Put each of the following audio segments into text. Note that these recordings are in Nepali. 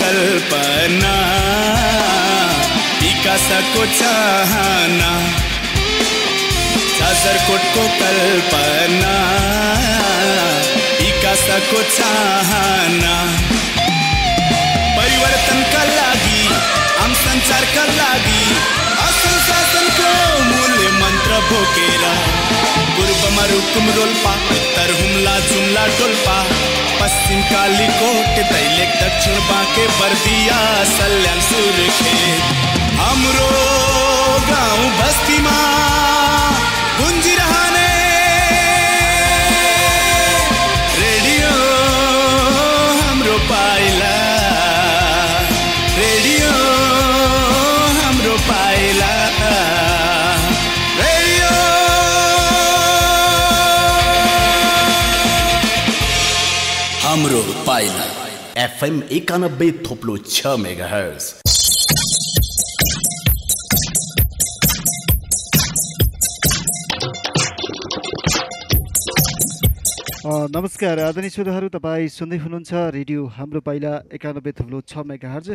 कल्पना विकासको चाहना जाजरकोटको कल्पना विकासको चाहना परिवर्तनका लागि आम संसारका लागि असल शासनको मूल्य मन्त्र बोकेर पूर्वमा रुकुम रोल्पा उत्तर हुम्ला जुम्ला डोल्पा पश्चिम कालीकोट दैलेख दक्षिण बाँके बर्दिया सल्यान सुर्खेत हाम्रो गाउँ बस्तीमा गुन्जिरहने रेडियो हाम्रो पाइला रेडियो हाम्रो पाइला रेडियो हाम्रो पाइला FM 91.6 मेगाहर्ज। नमस्कार आदरणीय श्रोताहरू, तपाईँ सुन्दै हुनुहुन्छ रेडियो हाम्रो पाइला 91.6 मेगाहर्ज।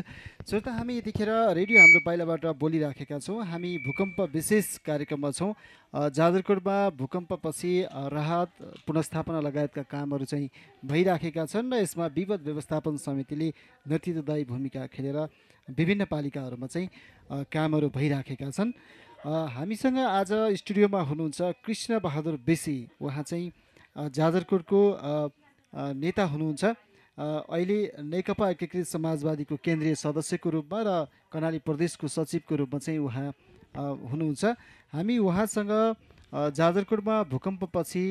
श्रोता, हामी यतिखेर रेडियो हाम्रो पाइलाबाट बोलिराखेका छौँ। हामी भूकम्प विशेष कार्यक्रममा छौँ। जाजरकोटमा भूकम्पपछि राहत पुनर्स्थापना लगायतका कामहरू चाहिँ भइराखेका छन् र यसमा विपद व्यवस्थापन समितिले नेतृत्वदायी भूमिका खेलेर विभिन्न पालिकाहरूमा चाहिँ कामहरू भइराखेका छन्। हामीसँग आज स्टुडियोमा हुनुहुन्छ कृष्ण बहादुर बेसी। उहाँ चाहिँ जाजरकोटको नेता हुनुहुन्छ। अहिले नेकपा एकीकृत समाजवादीको केन्द्रीय सदस्यको रूपमा र कर्णाली प्रदेशको सचिवको रूपमा चाहिँ उहाँ हुनुहुन्छ। हामी उहाँसँग जाजरकोटमा भूकम्पपछि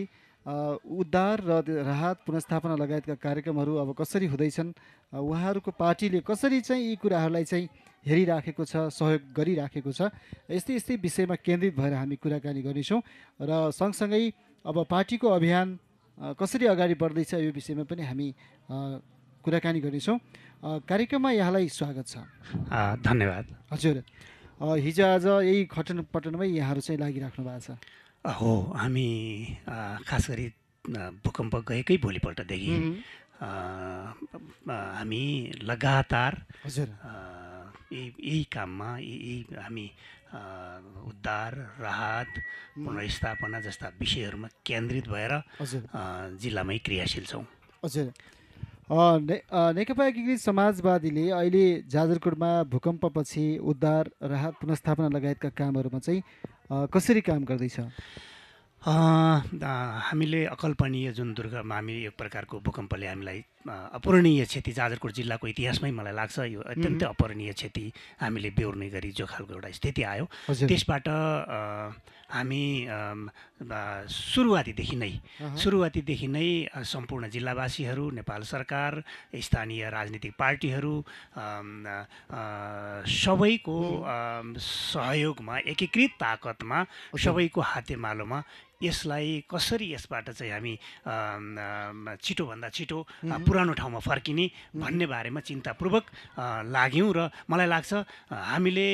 उद्धार र राहत पुनर्स्थापना लगायतका कार्यक्रमहरू अब कसरी हुँदैछन्, उहाँहरूको पार्टीले कसरी चाहिँ यी कुराहरूलाई चाहिँ हेरिराखेको छ, सहयोग गरिराखेको छ, यस्तै यस्तै विषयमा केन्द्रित भएर हामी कुराकानी गर्नेछौँ। र सँगसँगै अब पार्टीको अभियान कसरी अगाडि बढ्दैछ यो विषयमा पनि हामी कुराकानी गर्नेछौँ। कार्यक्रममा यहाँलाई स्वागत छ। धन्यवाद। हजुर, हिजो आज यही खटनपटनमै यहाँहरू चाहिँ लागिराख्नु भएको छ? हो, हामी खास गरी भूकम्प गएकै भोलिपल्टदेखि हामी लगातार हजुर यही काममा हामी उद्धार राहत पुनर्स्थापना जस्ता विषयहरूमा केन्द्रित भएर जिल्लामै क्रियाशील छौँ। हजुर, नेकपा एकीकृत समाजवादीले अहिले जाजरकोटमा भूकम्पपछि उद्धार राहत पुनर्स्थापना लगायतका कामहरूमा चाहिँ कसरी काम गर्दैछ? हामीले अकल्पनीय जुन हामी एक प्रकारको भूकम्पले हामीलाई अपूरणीय क्षति जाजरकोट जिल्लाको इतिहासमै मलाई लाग्छ यो अत्यन्तै अपूरणीय क्षति हामीले बेहोर्ने गरी जो खालको एउटा स्थिति आयो, त्यसबाट हामी सुरुवातीदेखि नै सम्पूर्ण जिल्लावासीहरू, नेपाल सरकार, स्थानीय राजनीतिक पार्टीहरू सबैको सहयोगमा, एकीकृत ताकतमा, सबैको हातेमालोमा यसलाई कसरी यसबाट चाहिँ हामी छिटोभन्दा छिटो पुरानो ठाउँमा फर्किने भन्ने बारेमा चिन्तापूर्वक लाग्यौँ। र मलाई लाग्छ हामीले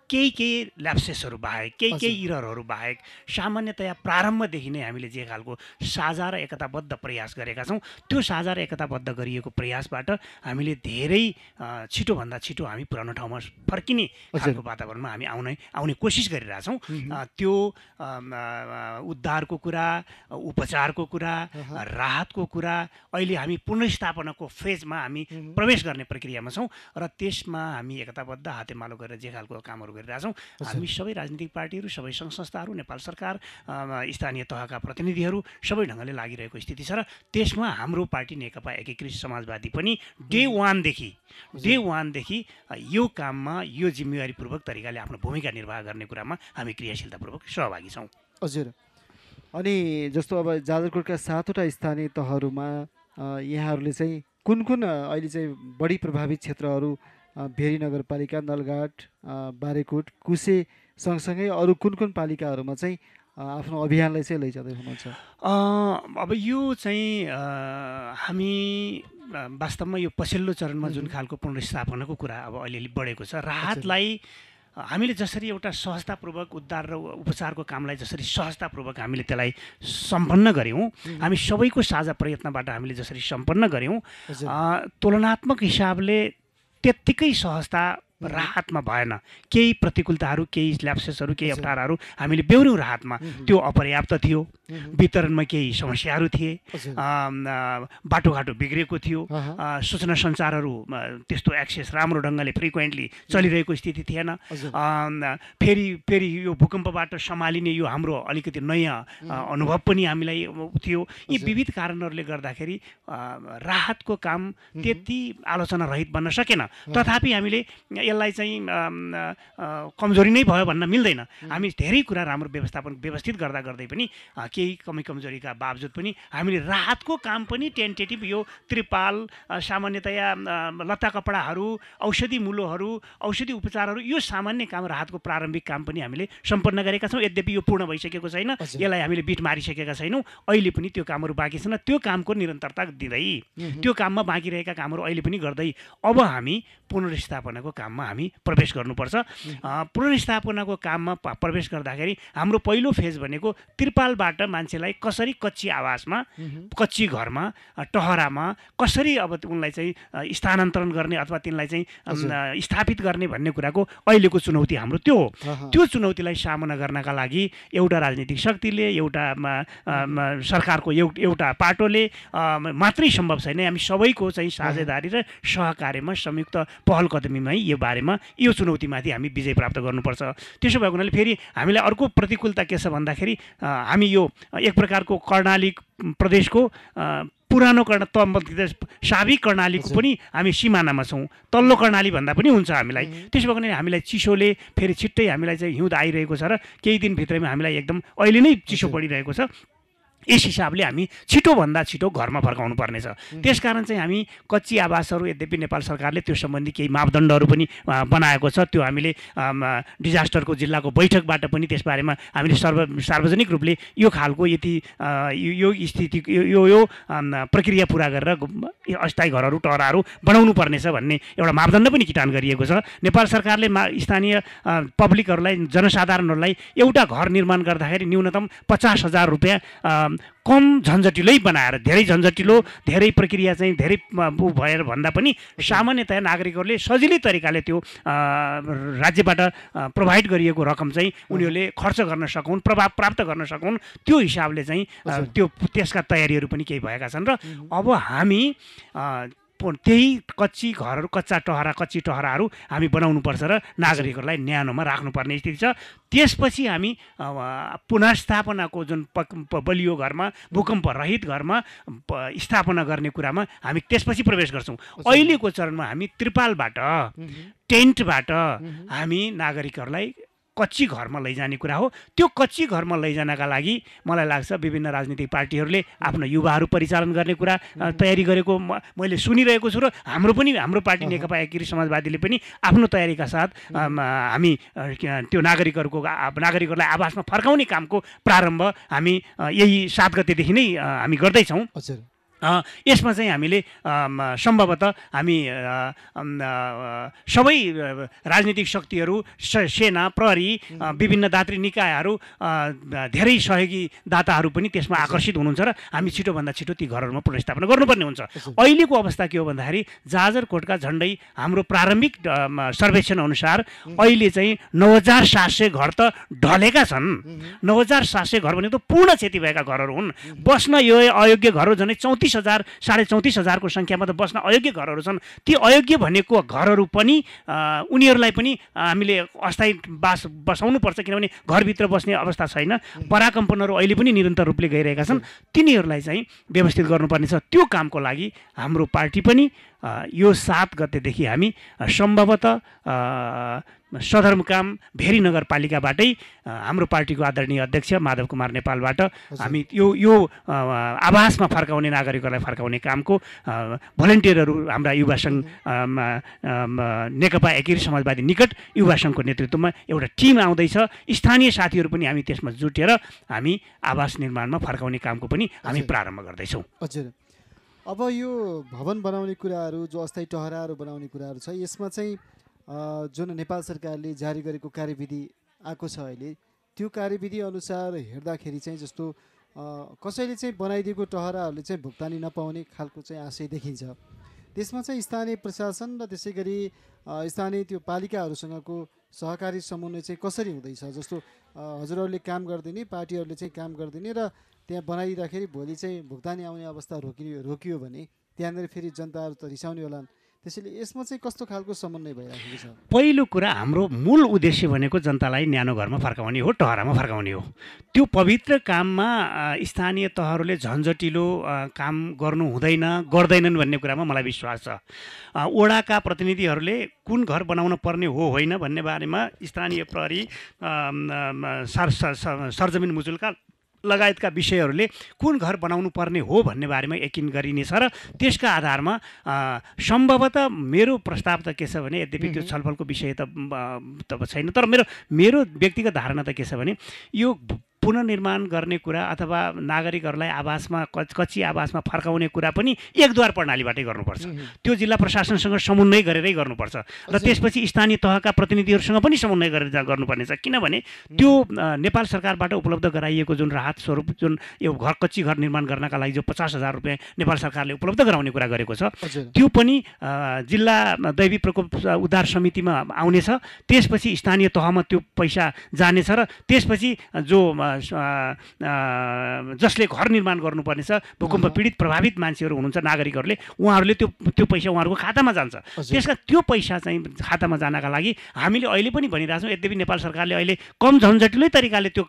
केही ल्याप्सेसहरू बाहेक, केही इररहरू बाहेक सामान्यतया प्रारम्भदेखि नै हामीले जे खालको साझा र एकताबद्ध प्रयास गरेका छौँ, त्यो साझा र एकताबद्ध गरिएको प्रयासबाट हामीले धेरै छिटोभन्दा छिटो हामी पुरानो ठाउँमा फर्किने खालको वातावरणमा हामी आउने कोसिस गरिरहेछौँ। त्यो उद्धारको कुरा, उपचारको कुरा, राहतको कुरा, अहिले हामी पुनर्स्थापनाको फेजमा हामी प्रवेश गर्ने प्रक्रियामा छौँ र त्यसमा हामी एकताबद्ध हातेमालो गरेर जे खालको कामहरू गरिरहेछौँ। हामी सबै राजनीतिक पार्टीहरू, सबै सङ्घ संस्थाहरू, नेपाल सरकार, स्थानीय तहका प्रतिनिधिहरू सबै ढङ्गले लागिरहेको स्थिति छ र त्यसमा हाम्रो पार्टी नेकपा एकीकृत समाजवादी पनि डे वानदेखि यो काममा यो जिम्मेवारीपूर्वक तरिकाले आफ्नो भूमिका निर्वाह गर्ने कुरामा हामी क्रियाशीलतापूर्वक सहभागी छौँ। हजुर, अनि जस्तो अब जाजरकोटका 7वटा स्थानीय तहहरूमा यहाँहरूले चाहिँ कुन अहिले चाहिँ बढी प्रभावित क्षेत्रहरू भेरी नगरपालिका, नलघाट, बारेकोट, कुसे सँगसँगै अरू कुन पालिकाहरूमा चाहिँ आफ्नो अभियानलाई चाहिँ लैजाँदै हुनुहुन्छ? अब यो चाहिँ हामी वास्तवमा यो पछिल्लो चरणमा जुन खालको पुनर्स्थापनाको कुरा अब अलिअलि बढेको छ, राहतलाई हामीले जसरी एउटा सहजतापूर्वक उद्धार र उपचारको कामलाई जसरी सहजतापूर्वक हामीले त्यसलाई सम्पन्न गऱ्यौँ, हामी सबैको साझा प्रयत्नबाट हामीले जसरी सम्पन्न गऱ्यौँ, तुलनात्मक हिसाबले त्यत्तिकै सहजता राहतमा भएन। केही प्रतिकूलताहरू, केही ल्याप्सेसहरू, केही अप्ठ्याराहरू हामीले बेहोऱ्यौँ राहतमा। त्यो अपर्याप्त थियो, वितरणमा केही समस्याहरू थिए, बाटोघाटो बिग्रेको थियो, सूचना सञ्चारहरू त्यस्तो एक्सेस राम्रो ढङ्गले फ्रिक्वेन्टली चलिरहेको स्थिति थिएन। फेरि यो भूकम्पबाट सम्हालिने यो हाम्रो अलिकति नयाँ अनुभव पनि हामीलाई थियो। यी विविध कारणहरूले गर्दाखेरि राहतको काम त्यति आलोचना रहित बन्न सकेन। तथापि हामीले यसलाई चाहिँ कमजोरी नै भयो भन्न मिल्दैन। हामी धेरै कुरा राम्रो व्यवस्थित गर्दा गर्दै पनि केही कमी कमजोरीका बावजुद पनि हामीले राहतको काम पनि टेन्टेटिभ यो त्रिपाल, सामान्यतया लत्ता कपडाहरू, औषधि मूलोहरू, औषधि उपचारहरू, यो सामान्य काम राहतको प्रारम्भिक काम पनि हामीले सम्पन्न गरेका छौँ। यद्यपि यो पूर्ण भइसकेको छैन, यसलाई हामीले बिट मारिसकेका छैनौँ। अहिले पनि त्यो कामहरू बाँकी छन्। त्यो कामको निरन्तरता दिँदै, त्यो काममा बाँकी रहेका कामहरू अहिले पनि गर्दै अब हामी पुनर्स्थापनाको काममा हामी प्रवेश गर्नुपर्छ। पुनर्स्थापनाको काममा प्रवेश गर्दाखेरि हाम्रो पहिलो फेज भनेको त्रिपालबाट मान्छेलाई कसरी कच्ची आवासमा, कच्ची घरमा, टहरामा कसरी अब उनलाई चाहिँ स्थानान्तरण गर्ने अथवा तिनलाई चाहिँ स्थापित गर्ने भन्ने कुराको अहिलेको चुनौती हाम्रो त्यो हो। त्यो चुनौतीलाई सामना गर्नका लागि एउटा राजनीतिक शक्तिले, एउटा सरकारको एउटा पाटोले मात्रै सम्भव छैन। हामी सबैको चाहिँ साझेदारी र सहकार्यमा, संयुक्त पहल कदमीमा यो बारेमा, यो चुनौतीमाथि हामी विजय प्राप्त गर्नुपर्छ। त्यसो भएको हुनाले फेरि हामीलाई अर्को प्रतिकूलता के छ भन्दाखेरि हामी यो एक प्रकारको कर्णाली प्रदेशको पुरानो साबिक कर्णालीको पनि हामी सिमानामा छौँ। तल्लो कर्णाली भन्दा पनि हुन्छ हामीलाई। त्यसो भएको हुनाले हामीलाई चिसोले फेरि छिट्टै हामीलाई चाहिँ हिउँद आइरहेको छ र केही दिनभित्रैमा हामीलाई एकदम अहिले नै चिसो पडिरहेको छ। यस हिसाबले हामी छिटोभन्दा छिटो घरमा फर्काउनु पर्नेछ। त्यसकारण चाहिँ हामी कच्ची आवासहरू, यद्यपि नेपाल सरकारले त्यो सम्बन्धी केही मापदण्डहरू पनि बनाएको छ। त्यो हामीले डिजास्टरको जिल्लाको बैठकबाट पनि त्यसबारेमा हामीले सार्वजनिक रूपले यो खालको यति यो स्थिति यो प्रक्रिया पुरा गरेर अस्थायी घरहरू, टहराहरू बनाउनु पर्नेछ भन्ने एउटा मापदण्ड पनि किटान गरिएको छ। नेपाल सरकारले स्थानीय पब्लिकहरूलाई, जनसाधारणहरूलाई एउटा घर निर्माण गर्दाखेरि न्यूनतम 50,000 रुपियाँ कम झन्झटिलै बनाएर, धेरै झन्झटिलो, धेरै प्रक्रिया चाहिँ धेरै भएर भन्दा पनि सामान्यतया नागरिकहरूले सजिलै तरिकाले त्यो राज्यबाट प्रोभाइड गरिएको रकम चाहिँ उनीहरूले खर्च गर्न सकुन्, प्रभाव प्राप्त गर्न सकुन्, त्यो हिसाबले चाहिँ त्यसका तयारीहरू पनि केही भएका छन्। र अब हामी त्यही कच्ची घरहरू, कच्ची टहराहरू हामी बनाउनुपर्छ र नागरिकहरूलाई न्यानोमा राख्नुपर्ने स्थिति छ। त्यसपछि हामी पुनर्स्थापनाको जुन बलियो घरमा, भूकम्प रहित घरमा स्थापना गर्ने कुरामा हामी त्यसपछि प्रवेश गर्छौँ। अहिलेको चरणमा हामी त्रिपालबाट, टेन्टबाट हामी नागरिकहरूलाई कच्ची घरमा लैजाने कुरा हो। त्यो कच्ची घरमा लैजानका लागि मलाई लाग्छ विभिन्न राजनीतिक पार्टीहरूले आफ्नो युवाहरू परिचालन गर्ने कुरा तयारी गरेको मैले सुनिरहेको छु। र हाम्रो पार्टी नेकपा एकीकृत समाजवादीले पनि आफ्नो तयारीका साथ हामी त्यो नागरिकहरूलाई आवासमा फर्काउने कामको प्रारम्भ हामी यही 7 गतेदेखि नै हामी गर्दैछौँ। यसमा चाहिँ हामीले सम्भवतः हामी सबै राजनीतिक शक्तिहरू, सेना, प्रहरी, विभिन्न दात्री निकायहरू, धेरै सहयोगी दाताहरू पनि त्यसमा आकर्षित हुनुहुन्छ र हामी छिटोभन्दा छिटो ती घरहरूमा पुनर्स्थापना गर्नुपर्ने हुन्छ। अहिलेको अवस्था के हो भन्दाखेरि जाजरकोटका झन्डै हाम्रो प्रारम्भिक सर्वेक्षण अनुसार अहिले चाहिँ 9,700 घर त ढलेका छन्। 9,700 घर भनेको त पूर्ण क्षति भएका घरहरू हुन्। बस्न यो अयोग्य घरहरू झन्डै 34,000 को सङ्ख्यामा त बस्न अयोग्य घरहरू छन्। ती अयोग्य भनेको घरहरू पनि उनीहरूलाई पनि हामीले अस्थायी बसाउनु पर्छ, किनभने घरभित्र बस्ने अवस्था छैन। पराकम्पनहरू अहिले पनि निरन्तर रूपले गइरहेका छन्। तिनीहरूलाई चाहिँ व्यवस्थित गर्नुपर्ने छ। त्यो कामको लागि हाम्रो पार्टी पनि यो 7 गतेदेखि हामी सम्भवतः सदरमुकाम भेरी नगरपालिकाबाटै हाम्रो पार्टीको आदरणीय अध्यक्ष माधव कुमार नेपालबाट हामी यो आवासमा फर्काउने, नागरिकहरूलाई फर्काउने कामको भोलिन्टियरहरू हाम्रा युवा सङ्घ नेकपा एकीकृत समाजवादी निकट युवा सङ्घको नेतृत्वमा एउटा टिम आउँदैछ। स्थानीय साथीहरू पनि हामी त्यसमा जुटेर हामी आवास निर्माणमा फर्काउने कामको पनि हामी प्रारम्भ गर्दैछौँ। हजुर, अब यो भवन बनाउने कुराहरू, जो अस्थायी टहराहरू बनाउने कुराहरू छ, यसमा चाहिँ जुन नेपाल सरकारले जारी गरेको कार्यविधि आएको छ अहिले, त्यो कार्यविधि अनुसार हेर्दाखेरि चाहिँ जस्तो कसैले चाहिँ बनाइदिएको टहराहरूले चाहिँ भुक्तानी नपाउने खालको चाहिँ आशय देखिन्छ। त्यसमा चाहिँ स्थानीय प्रशासन र त्यसै गरी स्थानीय त्यो पालिकाहरूसँगको सहकारी समन्वय चाहिँ कसरी हुँदैछ? जस्तो हजुरहरूले काम गरिदिने, पार्टीहरूले चाहिँ काम गरिदिने र त्यहाँ बनाइदिँदाखेरि भोलि चाहिँ भुक्तानी आउने अवस्था रोकियो भने त्यहाँनिर फेरि जनताहरू त रिसाउने होलान्। त्यसैले यसमा चाहिँ कस्तो खालको समन्वय भइराखेको छ? पहिलो कुरा हाम्रो मूल उद्देश्य भनेको जनतालाई न्यानो घरमा फर्काउने हो, टहरामा फर्काउने हो। त्यो पवित्र काममा स्थानीय तहहरूले झन्झटिलो काम गर्नु गर्दैनन् भन्ने कुरामा मलाई विश्वास छ। वडाका प्रतिनिधिहरूले कुन घर बनाउन पर्ने हो होइन भन्ने बारेमा स्थानीय प्रहरी, सरजमिन मुजुलका लगायतका विषयहरूले कुन घर बनाउनु पर्ने हो भन्ने बारेमा यकिन गरिनेछ र त्यसका आधारमा सम्भवतः मेरो प्रस्ताव त के छ भने, यद्यपि त्यो छलफलको विषय त छैन, तर मेरो व्यक्तिगत धारणा त के छ भने यो पुनर्निर्माण गर्ने कुरा अथवा नागरिकहरूलाई आवासमा कच्ची आवासमा फर्काउने कुरा पनि एकद्वार प्रणालीबाटै गर्नुपर्छ। त्यो जिल्ला प्रशासनसँग समन्वय गरेरै गर्नुपर्छ र त्यसपछि स्थानीय तहका प्रतिनिधिहरूसँग पनि समन्वय गरेर गर्नुपर्नेछ। किनभने त्यो नेपाल सरकारबाट उपलब्ध गराइएको जुन राहत स्वरूप जुन यो कच्ची घर निर्माण गर्नका लागि जो 50,000 रुपियाँ नेपाल सरकारले उपलब्ध गराउने कुरा गरेको छ, त्यो पनि जिल्ला दैवी प्रकोप उद्धार समितिमा आउनेछ। त्यसपछि स्थानीय तहमा त्यो पैसा जानेछ र त्यसपछि जो जसले घर निर्माण गर्नुपर्ने छ, भूकम्प पीडित प्रभावित मान्छेहरू हुनुहुन्छ, नागरिकहरूले, उहाँहरूले त्यो पैसा उहाँहरूको खातामा जान्छ। त्यसका त्यो पैसा चाहिँ खातामा जानका लागि हामीले अहिले पनि भनिरहेको छौँ। यद्यपि नेपाल सरकारले अहिले कम झन्झटिलै तरिकाले त्यो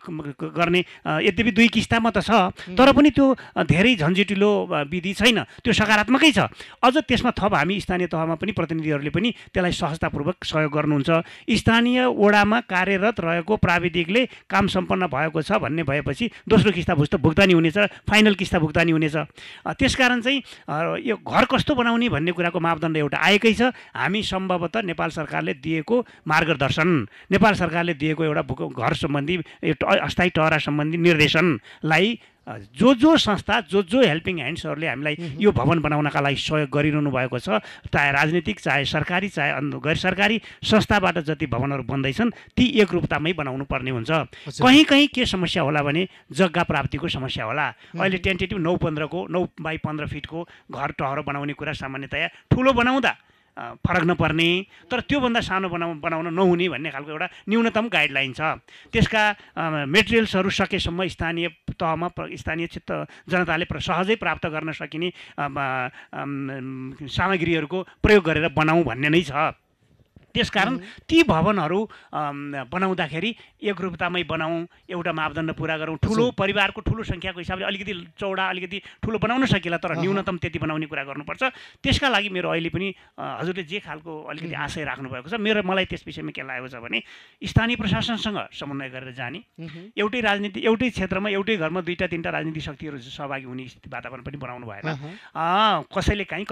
गर्ने, यद्यपि 2 किस्तामा त छ, तर पनि त्यो धेरै झन्झटिलो विधि छैन, त्यो सकारात्मकै छ। अझ त्यसमा थप हामी स्थानीय तहमा पनि प्रतिनिधिहरूले पनि त्यसलाई सहजतापूर्वक सहयोग गर्नुहुन्छ। स्थानीय वडामा कार्यरत रहेको प्राविधिकले काम सम्पन्न भएको छ भन्ने भएपछि दोस्रो किस्ता भुक्तानी हुनेछ, फाइनल किस्ता भुक्तानी हुनेछ। त्यसकारण चाहिँ यो घर कस्तो बनाउने भन्ने कुराको मापदण्ड एउटा आएकै छ। हामी सम्भवतः नेपाल सरकारले दिएको मार्गदर्शन, नेपाल सरकारले दिएको एउटा घर सम्बन्धी अस्थायी टहरा सम्बन्धी निर्देशनलाई जो संस्था, जो हेल्पिङ ह्यान्ड्सहरूले हामीलाई यो भवन बनाउनका लागि सहयोग गरिरहनु भएको छ, चाहे राजनीतिक, चाहे सरकारी, चाहे गैर सरकारी संस्थाबाट जति भवनहरू बन्दैछन् ती एकरूपतामै बनाउनु पर्ने हुन्छ। कहीँ के समस्या होला भने जग्गा प्राप्तिको समस्या होला। अहिले टेन्टेटिभ 9x15 फिटको घर टहरो बनाउने कुरा सामान्यतया ठुलो बनाउँदा फरक नपर्ने, तर त्योभन्दा सानो बनाउन नहुने भन्ने खालको एउटा न्यूनतम गाइडलाइन छ। त्यसका मेटेरियल्सहरू सकेसम्म स्थानीय तहमा स्थानीय जनताले सहजै प्राप्त गर्न सकिने सामग्रीहरूको प्रयोग गरेर बनाऊ भन्ने नै छ। त्यसकारण ती भवनहरू बनाउँदाखेरि एकरूपतामै बनाऊँ, एउटा मापदण्ड पुरा गरौँ। ठुलो परिवारको ठुलो सङ्ख्याको हिसाबले अलिकति चौडा, अलिकति ठुलो बनाउन सकिएला, तर न्यूनतम त्यति बनाउने कुरा गर्नुपर्छ। त्यसका लागि मेरो अहिले पनि हजुरले जे खालको अलिकति आशय राख्नुभएको छ, मलाई त्यस विषयमा के लागेको छ भने स्थानीय प्रशासनसँग समन्वय गरेर जाने, एउटै राजनीति, एउटै क्षेत्रमा, एउटै घरमा 2-3टा राजनीतिक शक्तिहरू सहभागी हुने वातावरण पनि बनाउनु भएन। कसैले काहीँ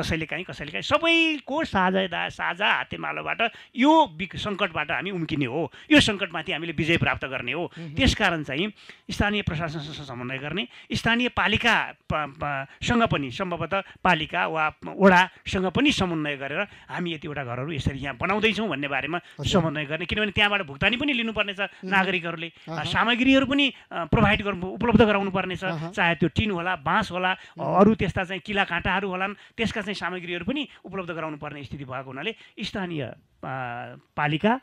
सबैको साझा हातेमालोबाट यो सङ्कटबाट हामी उम्किने हो, यो सङ्कटमाथि हामीले विजय प्राप्त गर्ने हो। त्यसकारण चाहिँ स्थानीय प्रशासनसँग समन्वय गर्ने, स्थानीय पालिकासँग पनि सम्भवतः पालिका वा वडासँग पनि समन्वय गरेर हामी यतिवटा घरहरू यसरी यहाँ बनाउँदैछौँ भन्ने बारेमा समन्वय गर्ने। किनभने त्यहाँबाट भुक्तानी पनि लिनुपर्नेछ, नागरिकहरूले सामग्रीहरू पनि उपलब्ध गराउनु पर्नेछ, चाहे त्यो टिन होला, बाँस होला, अरू त्यस्ता चाहिँ किला काँटाहरू होलान्, त्यसका चाहिँ सामग्रीहरू पनि उपलब्ध गराउनु पर्ने स्थिति भएको हुनाले स्थानीय पालिका,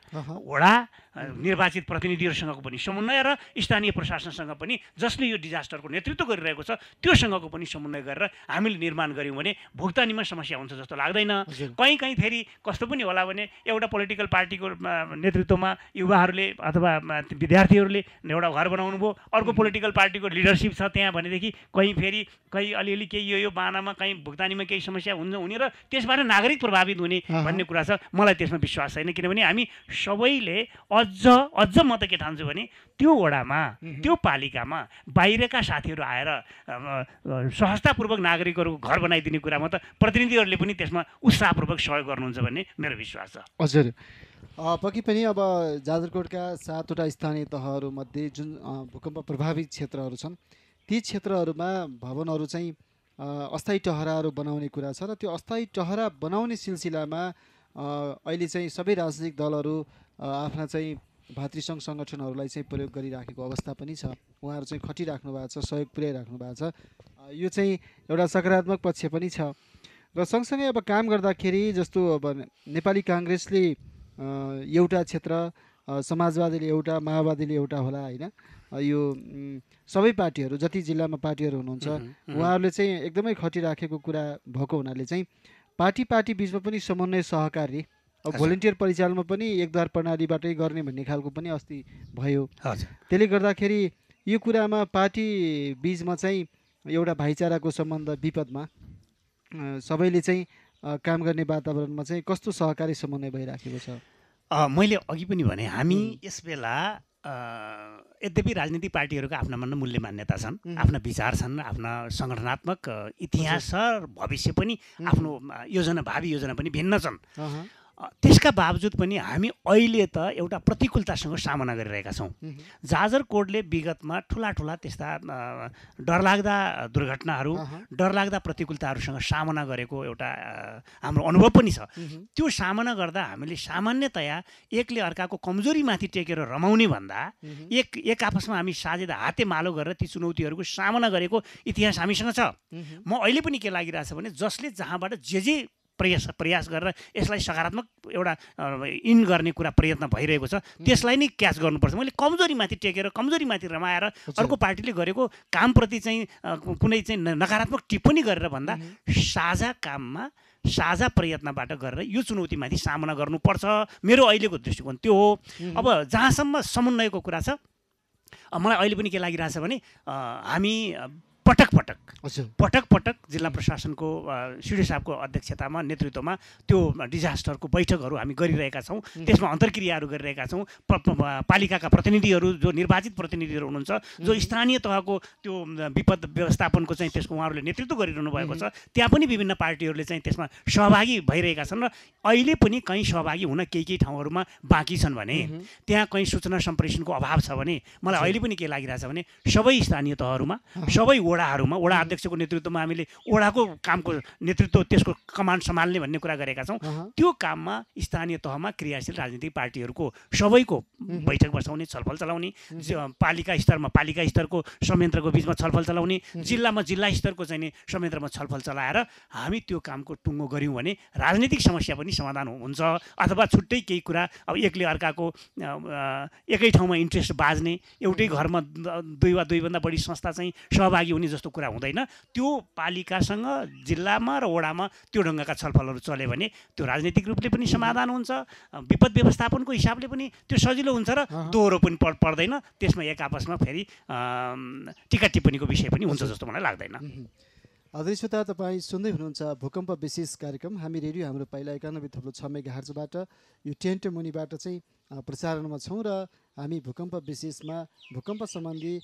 वडा, निर्वाचित प्रतिनिधिहरूसँगको पनि समन्वय र स्थानीय प्रशासनसँग पनि जसले यो डिजास्टरको नेतृत्व गरिरहेको छ त्योसँगको पनि समन्वय गरेर हामीले निर्माण गऱ्यौँ भने भुक्तानीमा समस्या हुन्छ जस्तो लाग्दैन। कहीँ फेरि कस्तो पनि होला भने एउटा पोलिटिकल पार्टीको नेतृत्वमा युवाहरूले अथवा विद्यार्थीहरूले एउटा घर बनाउनु भयो, अर्को पोलिटिकल पार्टीको लिडरसिप छ त्यहाँ भनेदेखि कहीँ अलिअलि केही यो बानामा कहीँ भुक्तानीमा केही समस्या हुने र त्यसबाट नागरिक प्रभावित हुने भन्ने कुरा छ। मलाई त्यसमा विश्वास छैन, किनभने हामी सबैले अझ म त के ठान्छु भने त्यो वडामा, त्यो पालिकामा बाहिरका साथीहरू आएर सहजतापूर्वक नागरिकहरूको घर बनाइदिने कुरामा त प्रतिनिधिहरूले पनि त्यसमा उत्साहपूर्वक सहयोग गर्नुहुन्छ भन्ने मेरो विश्वास छ। हजुर, पक्कै पनि अब जाजरकोटका 7वटा स्थानीय तहहरूमध्ये जुन भूकम्प प्रभावित क्षेत्रहरू छन् ती क्षेत्रहरूमा भवनहरू चाहिँ अस्थायी टहराहरू बनाउने कुरा छ र त्यो अस्थायी टहरा बनाउने सिलसिलामा अहिले चाहिँ सबै राजनीतिक दलहरू आफ्ना चाहिँ भातृसङ्घ सङ्गठनहरूलाई चाहिँ प्रयोग गरिराखेको अवस्था पनि छ। उहाँहरू चाहिँ खटिराख्नु भएको छ, सहयोग पुर्याइराख्नु भएको छ। यो चाहिँ एउटा सकारात्मक पक्ष पनि छ र सँगसँगै अब काम गर्दाखेरि जस्तो अब नेपाली काङ्ग्रेसले एउटा क्षेत्र, समाजवादीले एउटा, माओवादीले एउटा होला होइन, यो सबै पार्टीहरू जति जिल्लामा पार्टीहरू हुनुहुन्छ उहाँहरूले चाहिँ एकदमै खटिराखेको कुरा भएको हुनाले चाहिँ पार्टी बिचमा पनि समन्वय सहकारी, अब भोलिन्टियर परिचालनमा पनि एकद्वार प्रणालीबाटै गर्ने भन्ने खालको पनि अस्ति भयो। त्यसले गर्दाखेरि यो कुरामा पार्टी बिचमा चाहिँ एउटा भाइचाराको सम्बन्ध विपदमा सबैले चाहिँ काम गर्ने वातावरणमा चाहिँ कस्तो सहकारी समन्वय भइराखेको छ? मैले अघि पनि भने हामी यस बेला यद्यपि राजनीतिक पार्टीहरूको आफ्ना मनमा मूल्य मान्यता छन्, आफ्ना विचार छन्, आफ्ना सङ्गठनात्मक इतिहास र भविष्य पनि आफ्नो भावी योजना पनि भिन्न छन्। त्यसका बावजुद पनि हामी अहिले त एउटा प्रतिकूलतासँग सामना गरिरहेका छौँ। जाजरकोटले विगतमा ठुला त्यस्ता डरलाग्दा दुर्घटनाहरू, डरलाग्दा प्रतिकूलताहरूसँग सामना गरेको एउटा हाम्रो अनुभव पनि छ। त्यो सामना गर्दा हामीले सामान्यतया एकले अर्काको कमजोरीमाथि टेकेर रमाउने भन्दा एक आपसमा हामी साझेद हाते मालो गरेर ती चुनौतीहरूको सामना गरेको इतिहास हामीसँग छ। म अहिले पनि के लागिरहेछ भने जसले जहाँबाट जे प्रयास गरेर यसलाई सकारात्मक एउटा इन गर्ने कुरा प्रयत्न भइरहेको छ त्यसलाई नै क्याच गर्नुपर्छ। मैले कमजोरीमाथि टेकेर कमजोरीमाथि रमाएर अर्को पार्टीले गरेको कामप्रति चाहिँ कुनै चाहिँ नकारात्मक टिप्पणी गरेर भन्दा साझा काममा साझा प्रयत्नबाट गरेर यो चुनौतीमाथि सामना गर्नुपर्छ। मेरो अहिलेको दृष्टिकोण त्यो हो। अब जहाँसम्म समन्वयको कुरा छ, मलाई अहिले पनि के लागिरहेछ भने हामी पटक जिल्ला प्रशासनको सिडिओ साहबको अध्यक्षतामा नेतृत्वमा त्यो डिजास्टरको बैठकहरू हामी गरिरहेका छौँ। त्यसमा अन्तर्क्रियाहरू गरिरहेका छौँ। पालिकाका प्रतिनिधिहरू जो निर्वाचित प्रतिनिधिहरू हुनुहुन्छ, जो स्थानीय तहको त्यो विपद व्यवस्थापनको चाहिँ त्यसको उहाँहरूले नेतृत्व गरिरहनु भएको छ, त्यहाँ पनि विभिन्न पार्टीहरूले चाहिँ त्यसमा सहभागी भइरहेका छन् र अहिले पनि कहीँ सहभागी हुन केही ठाउँहरूमा बाँकी छन् भने, त्यहाँ कहीँ सूचना सम्प्रेषणको अभाव छ भने मलाई अहिले पनि के लागिरहेछ भने सबै स्थानीय तहहरूमा, सबै वडाहरूमा, वडा अध्यक्षको नेतृत्वमा हामीले वडाको कामको नेतृत्व त्यसको कमान्ड सम्हाल्ने भन्ने कुरा गरेका छौँ। त्यो काममा स्थानीय तहमा क्रियाशील राजनीतिक पार्टीहरूको सबैको बैठक बसाउने, छलफल चलाउने, पालिका स्तरको संयन्त्रको बिचमा छलफल चलाउने, जिल्लामा जिल्ला स्तरको चाहिँ संयन्त्रमा छलफल चलाएर हामी त्यो कामको टुङ्गो गऱ्यौँ भने राजनीतिक समस्या पनि समाधान हुन्छ। अथवा छुट्टै केही कुरा अब एकले अर्काको एकै ठाउँमा इन्ट्रेस्ट बाज्ने, एउटै घरमा दुई वा दुईभन्दा बढी संस्था चाहिँ सहभागी हुने जस्तो कुरा हुँदैन। त्यो पालिकासँग, जिल्लामा र वडामा त्यो ढङ्गका छलफलहरू चल्यो भने त्यो राजनीतिक रूपले पनि समाधान हुन्छ, विपद व्यवस्थापनको हिसाबले पनि त्यो सजिलो हुन्छ र दोहोरो पनि पर्दैन। त्यसमा एक आपसमा फेरि टिका टिप्पणीको विषय पनि हुन्छ जस्तो मलाई लाग्दैन। आदरणीय श्रोता, तपाईँ सुन्दै हुनुहुन्छ भूकम्प विशेष कार्यक्रम। हामी रेडियो हाम्रो पाइला 91.6 मेगाहर्जबाट यो टेन्ट मुनिबाट चाहिँ प्रसारणमा छौँ र हामी भूकम्प विशेषमा भूकम्प सम्बन्धी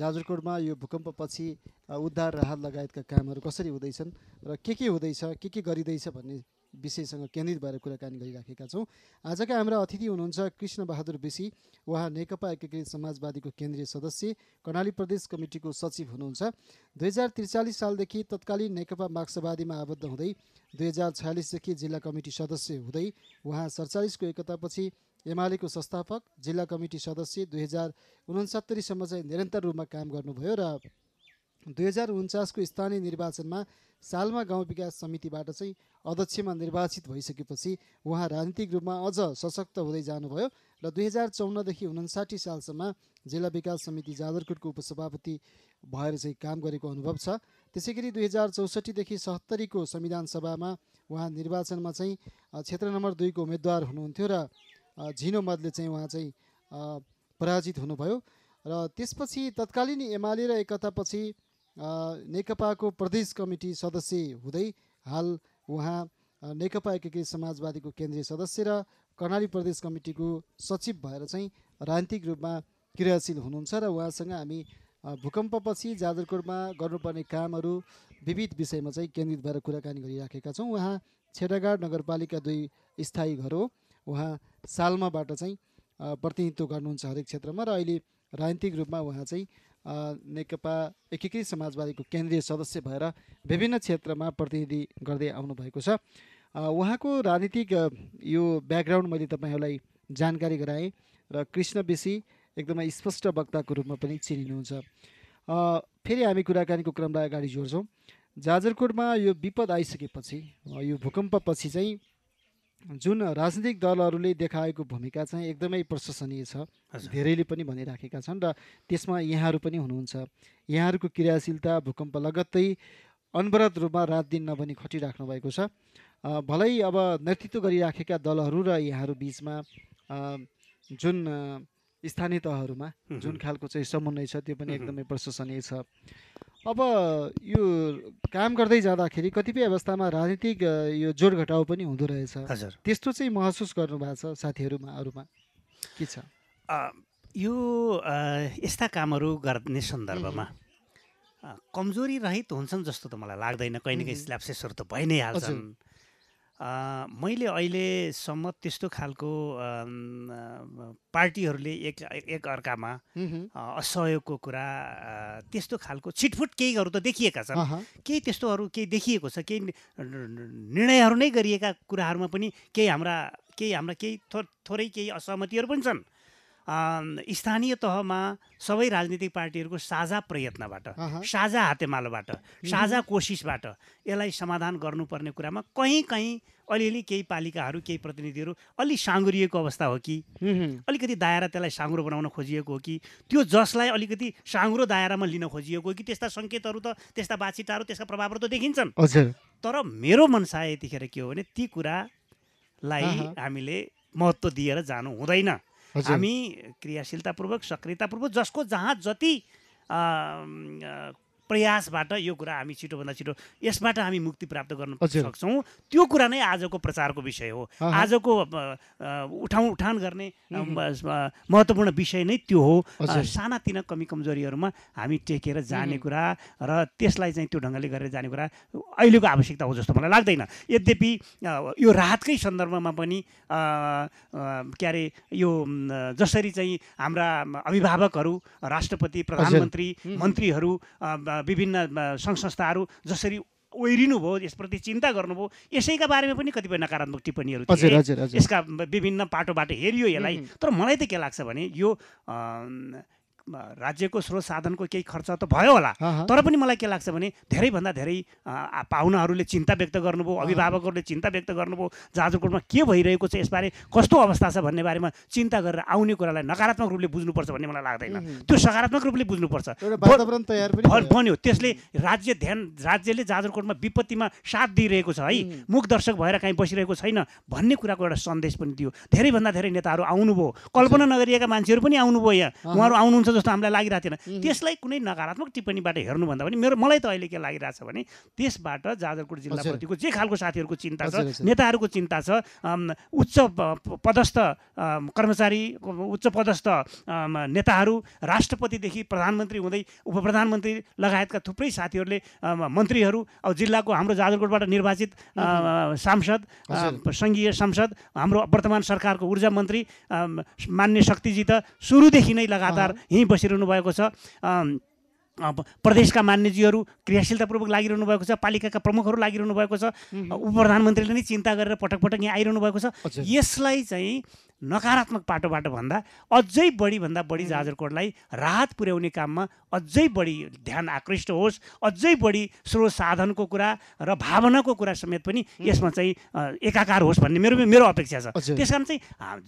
जाजरकोटमा यो भूकम्पपछि उद्धार राहत लगायतका कामहरू कसरी हुँदैछन् र के हुँदैछ, के गरिँदैछ भन्ने विषयसँग केन्द्रित भएर कुराकानी गरिराखेका छौँ। आजका हाम्रा अतिथि हुनुहुन्छ कृष्ण बहादुर बेसी। उहाँ नेकपा एकीकृत समाजवादीको केन्द्रीय सदस्य, कर्णाली प्रदेश कमिटीको सचिव हुनुहुन्छ। 2043 सालदेखि तत्कालीन नेकपा मार्क्सवादीमा आबद्ध हुँदै 2046देखि जिल्ला कमिटी सदस्य हुँदै उहाँ 47को एकतापछि एमालेको संस्थापक, जिल्ला कमिटी सदस्य, 2069सम्म चाहिँ निरन्तर रूपमा काम गर्नुभयो र 2049को स्थानीय निर्वाचनमा सालमा गाउँ विकास समितिबाट चाहिँ अध्यक्षमा निर्वाचित भइसकेपछि उहाँ राजनीतिक रूपमा अझ सशक्त हुँदै जानुभयो र 2054देखि 59 सालसम्म जिल्ला विकास समिति जाजरकोटको उपसभापति भएर चाहिँ काम गरेको अनुभव छ। त्यसै गरी 2064देखि 70को संविधान सभामा उहाँ निर्वाचनमा चाहिँ क्षेत्र नम्बर 2 को उम्मेदवार हुनुहुन्थ्यो र झिनो मतले चाहिँ उहाँ चाहिँ पराजित हुनुभयो र त्यसपछि तत्कालीन एमाले र एकतापछि नेकपाको प्रदेश कमिटी सदस्य हुँदै हाल उहाँ नेकपा एकीकृत समाजवादीको केन्द्रीय सदस्य र कर्णाली प्रदेश कमिटीको सचिव भएर चाहिँ राजनीतिक रूपमा क्रियाशील हुनुहुन्छ र उहाँसँग हामी भूकम्पपछि जाजरकोटमा गर्नुपर्ने कामहरू विविध विषयमा चाहिँ केन्द्रित भएर कुराकानी गरिराखेका छौँ। उहाँ छेडागाड नगरपालिका 2 स्थायी घर हो। उहाँ सालमाबाट चाहिँ प्रतिनिधित्व गर्नुहुन्छ हरेक क्षेत्रमा र अहिले राजनीतिक रूपमा उहाँ चाहिँ नेकपा एकीकृत समाजवादीको केन्द्रीय सदस्य भएर विभिन्न क्षेत्रमा प्रतिनिधि गर्दै आउनुभएको छ। उहाँको राजनीतिक यो ब्याकग्राउन्ड मैले तपाईँहरूलाई जानकारी गराएँ र कृष्ण बेसी एकदमै स्पष्ट वक्ताको रूपमा पनि चिनिनुहुन्छ। फेरि हामी कुराकानीको क्रमलाई अगाडि जोड्छौँ। जाजरकोटमा यो विपद आइसकेपछि यो भूकम्पपछि चाहिँ जुन राजनीतिक दलहरूले देखाएको भूमिका चाहिँ एकदमै प्रशंसनीय छ। धेरैले पनि भनिराखेका छन् र त्यसमा यहाँहरू पनि हुनुहुन्छ। यहाँहरूको क्रियाशीलता भूकम्प लगत्तै अनवरत रूपमा रात दिन नभनी खटिराख्नु भएको छ। भलै अब नेतृत्व गरिराखेका दलहरू र यहाँहरू बिचमा जुन स्थानीय तहहरूमा जुन खालको चाहिँ समन्वय छ त्यो पनि एकदमै प्रशंसनीय छ। अब यो काम गर्दै जाँदाखेरि कतिपय अवस्थामा राजनीतिक यो जोड घटाउ पनि हुँदो रहेछ। त्यस्तो चाहिँ महसुस गर्नुभएको छ साथीहरूमा अरूमा के छ? यो यस्ता कामहरू गर्ने सन्दर्भमा कमजोरी रहित हुन्छन् जस्तो त मलाई लाग्दैन। कहीँ न कहीँ ल्याप्सेसहरू त भइ नै हाल्छन्। मैले अहिलेसम्म त्यस्तो खालको पार्टीहरूले एक अर्कामा असहयोगको कुरा त्यस्तो खालको छिटफुट केहीहरू त देखिएका छन्। केही त्यस्तोहरू केही देखिएको छ। केही निर्णयहरू नै गरिएका कुराहरूमा पनि केही थोरै केही असहमतिहरू पनि छन्। स्थानीय तहमा सबै राजनीतिक पार्टीहरूको साझा प्रयत्नबाट, साझा हातेमालोबाट, साझा कोसिसबाट यसलाई समाधान गर्नुपर्ने कुरामा कहीँ अलिअलि केही पालिकाहरू केही प्रतिनिधिहरू अलि साँगुरिएको अवस्था हो कि अलिकति दायरा त्यसलाई साँगुरो बनाउन खोजिएको हो कि त्यो जसलाई अलिकति साँगुरो दायरामा लिन खोजिएको हो कि त्यस्ता सङ्केतहरू त त्यस्ता बाछिटाहरू त्यसका प्रभावहरू त देखिन्छन्। तर मेरो मनसाय यतिखेर के हो भने ती कुरालाई हामीले महत्त्व दिएर जानु हुँदैन। हामी क्रियाशीलतापूर्वक सक्रियतापूर्वक जसको जहाँ जति प्रयासबाट यो कुरा हामी छिटोभन्दा छिटो यसबाट हामी मुक्ति प्राप्त गर्न सक्छौँ त्यो कुरा नै आजको प्रचारको विषय हो। आजको उठान गर्ने महत्त्वपूर्ण विषय नै त्यो हो। सानातिना कमी कमजोरीहरूमा हामी टेकेर जाने कुरा र त्यसलाई चाहिँ त्यो ढङ्गले गरेर जाने कुरा अहिलेको आवश्यकता हो जस्तो मलाई लाग्दैन। यद्यपि यो राहतकै सन्दर्भमा पनि के अरे यो जसरी चाहिँ हाम्रा अभिभावकहरू, राष्ट्रपति, प्रधानमन्त्री, मन्त्रीहरू, विभिन्न सङ्घ संस्थाहरू जसरी ओइरिनु भयो, यसप्रति चिन्ता गर्नुभयो, यसैका बारेमा पनि कतिपय नकारात्मक टिप्पणीहरू थिए। यसका विभिन्न पाटोबाट हेरियो यसलाई। तर मलाई त के लाग्छ भने यो राज्यको स्रोत साधनको केही खर्च त भयो होला, तर पनि मलाई के लाग्छ भने धेरैभन्दा धेरै पाहुनाहरूले चिन्ता व्यक्त गर्नुभयो, अभिभावकहरूले चिन्ता व्यक्त गर्नुभयो, जाजरकोटमा के भइरहेको छ, यसबारे कस्तो अवस्था छ भन्ने बारेमा चिन्ता गरेर आउने कुरालाई नकारात्मक रूपले बुझ्नुपर्छ भन्ने मलाई लाग्दैन। त्यो सकारात्मक रूपले बुझ्नुपर्छ। वातावरण तयार बन्यो त्यसले राज्यले जाजरकोटमा विपत्तिमा साथ दिइरहेको छ है, मुख दर्शक भएर कहीँ बसिरहेको छैन भन्ने कुराको एउटा सन्देश पनि दियो। धेरैभन्दा धेरै नेताहरू आउनुभयो, कल्पना नगरिएका मान्छेहरू पनि आउनुभयो यहाँ, उहाँहरू आउनुहुन्छ जस्तो हामीलाई लागिरहेको थिएन। त्यसलाई कुनै नकारात्मक टिप्पणीबाट हेर्नुभन्दा पनि मलाई त अहिले के लागिरहेछ भने त्यसबाट जाजरकोट जिल्लाप्रतिको जे खालको साथीहरूको चिन्ता छ, नेताहरूको चिन्ता छ, उच्च पदस्थ कर्मचारी, उच्च पदस्थ नेताहरू, राष्ट्रपतिदेखि प्रधानमन्त्री हुँदै उपप्रधानमन्त्री लगायतका थुप्रै साथीहरूले, मन्त्रीहरू, अब जिल्लाको हाम्रो जाजरकोटबाट निर्वाचित सांसद, सङ्घीय सांसद, हाम्रो वर्तमान सरकारको ऊर्जा मन्त्री मान्य शक्तिजी त सुरुदेखि नै लगातार यहीँ बसिरहनु भएको छ। प्रदेशका मान्यजीहरू क्रियाशीलतापूर्वक लागिरहनु भएको छ, पालिकाका प्रमुखहरू लागिरहनु भएको छ, उपप्रधानमन्त्रीले नै चिन्ता गरेर पटक पटक यहाँ आइरहनु भएको छ। यसलाई चाहिँ नकारात्मक पाटोबाट भन्दा अझै बढीभन्दा बढी जाजरकोटलाई राहत पुर्याउने काममा अझै बढी ध्यान आकृष्ट होस्, अझै बढी स्रोत साधनको कुरा र भावनाको कुरा समेत पनि यसमा चाहिँ एकाकार होस् भन्ने मेरो अपेक्षा छ। त्यसकारण चाहिँ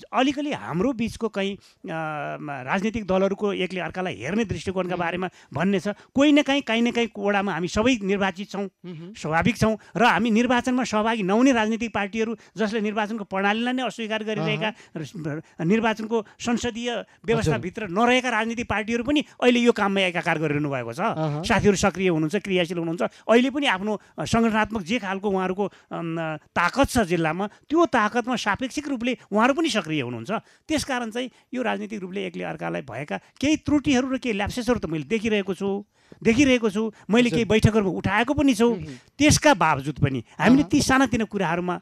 अलिकति हाम्रो बिचको कहीँ राजनीतिक दलहरूको एकले अर्कालाई हेर्ने दृष्टिकोणका बारेमा भन्ने छ। कोही न काहीँ वडामा हामी सबै निर्वाचित छौँ, स्वाभाविक छौँ, र हामी निर्वाचनमा सहभागी नहुने राजनीतिक पार्टीहरू जसले निर्वाचनको प्रणालीलाई नै अस्वीकार गरिरहेका, निर्वाचनको संसदीय व्यवस्थाभित्र नरहेका राजनीतिक पार्टीहरू पनि अहिले यो काममा एकाकार गरिरहनु भएको छ। साथीहरू सक्रिय हुनुहुन्छ, क्रियाशील हुनुहुन्छ। अहिले पनि आफ्नो सङ्गठनात्मक जे खालको उहाँहरूको ताकत छ जिल्लामा, त्यो ताकतमा सापेक्षिक रूपले उहाँहरू पनि सक्रिय हुनुहुन्छ। त्यसकारण चाहिँ यो राजनीतिक रूपले एकले अर्कालाई भएका केही त्रुटिहरू र केही ल्याप्सेसहरू त मैले देखिरहेको छु। मैले केही बैठकहरूमा उठाएको पनि छु। त्यसका बावजुद पनि हामीले ती सानातिना कुराहरूमा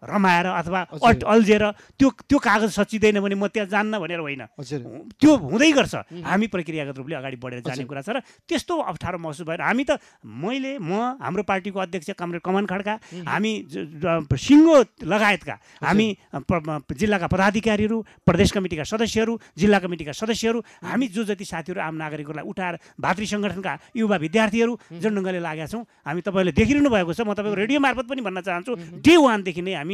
रमाएर अथवा अल्झेर त्यो कागज सचिँदैन भने म त्यहाँ जान्न भनेर होइन, त्यो हुँदै गर्छ। हामी प्रक्रियागत रूपले अगाडि बढेर जाने कुरा छ र त्यस्तो अप्ठ्यारो महसुस भएर हामी त हाम्रो पार्टीको अध्यक्ष कमरेड कमन खड्का, हामी सिङ्गो लगायतका हामी जिल्लाका पदाधिकारीहरू, प्रदेश कमिटीका सदस्यहरू, जिल्ला कमिटीका सदस्यहरू, हामी जो जति साथीहरू आम नागरिकहरूलाई उठाएर भातृ सङ्गठनका युवा विद्यार्थीहरू जुन ढङ्गले लागेका छौँ, हामी तपाईँले देखिरहनु भएको छ। म तपाईँको रेडियो मार्फत पनि भन्न चाहन्छु, डे 1 देखि नै हामी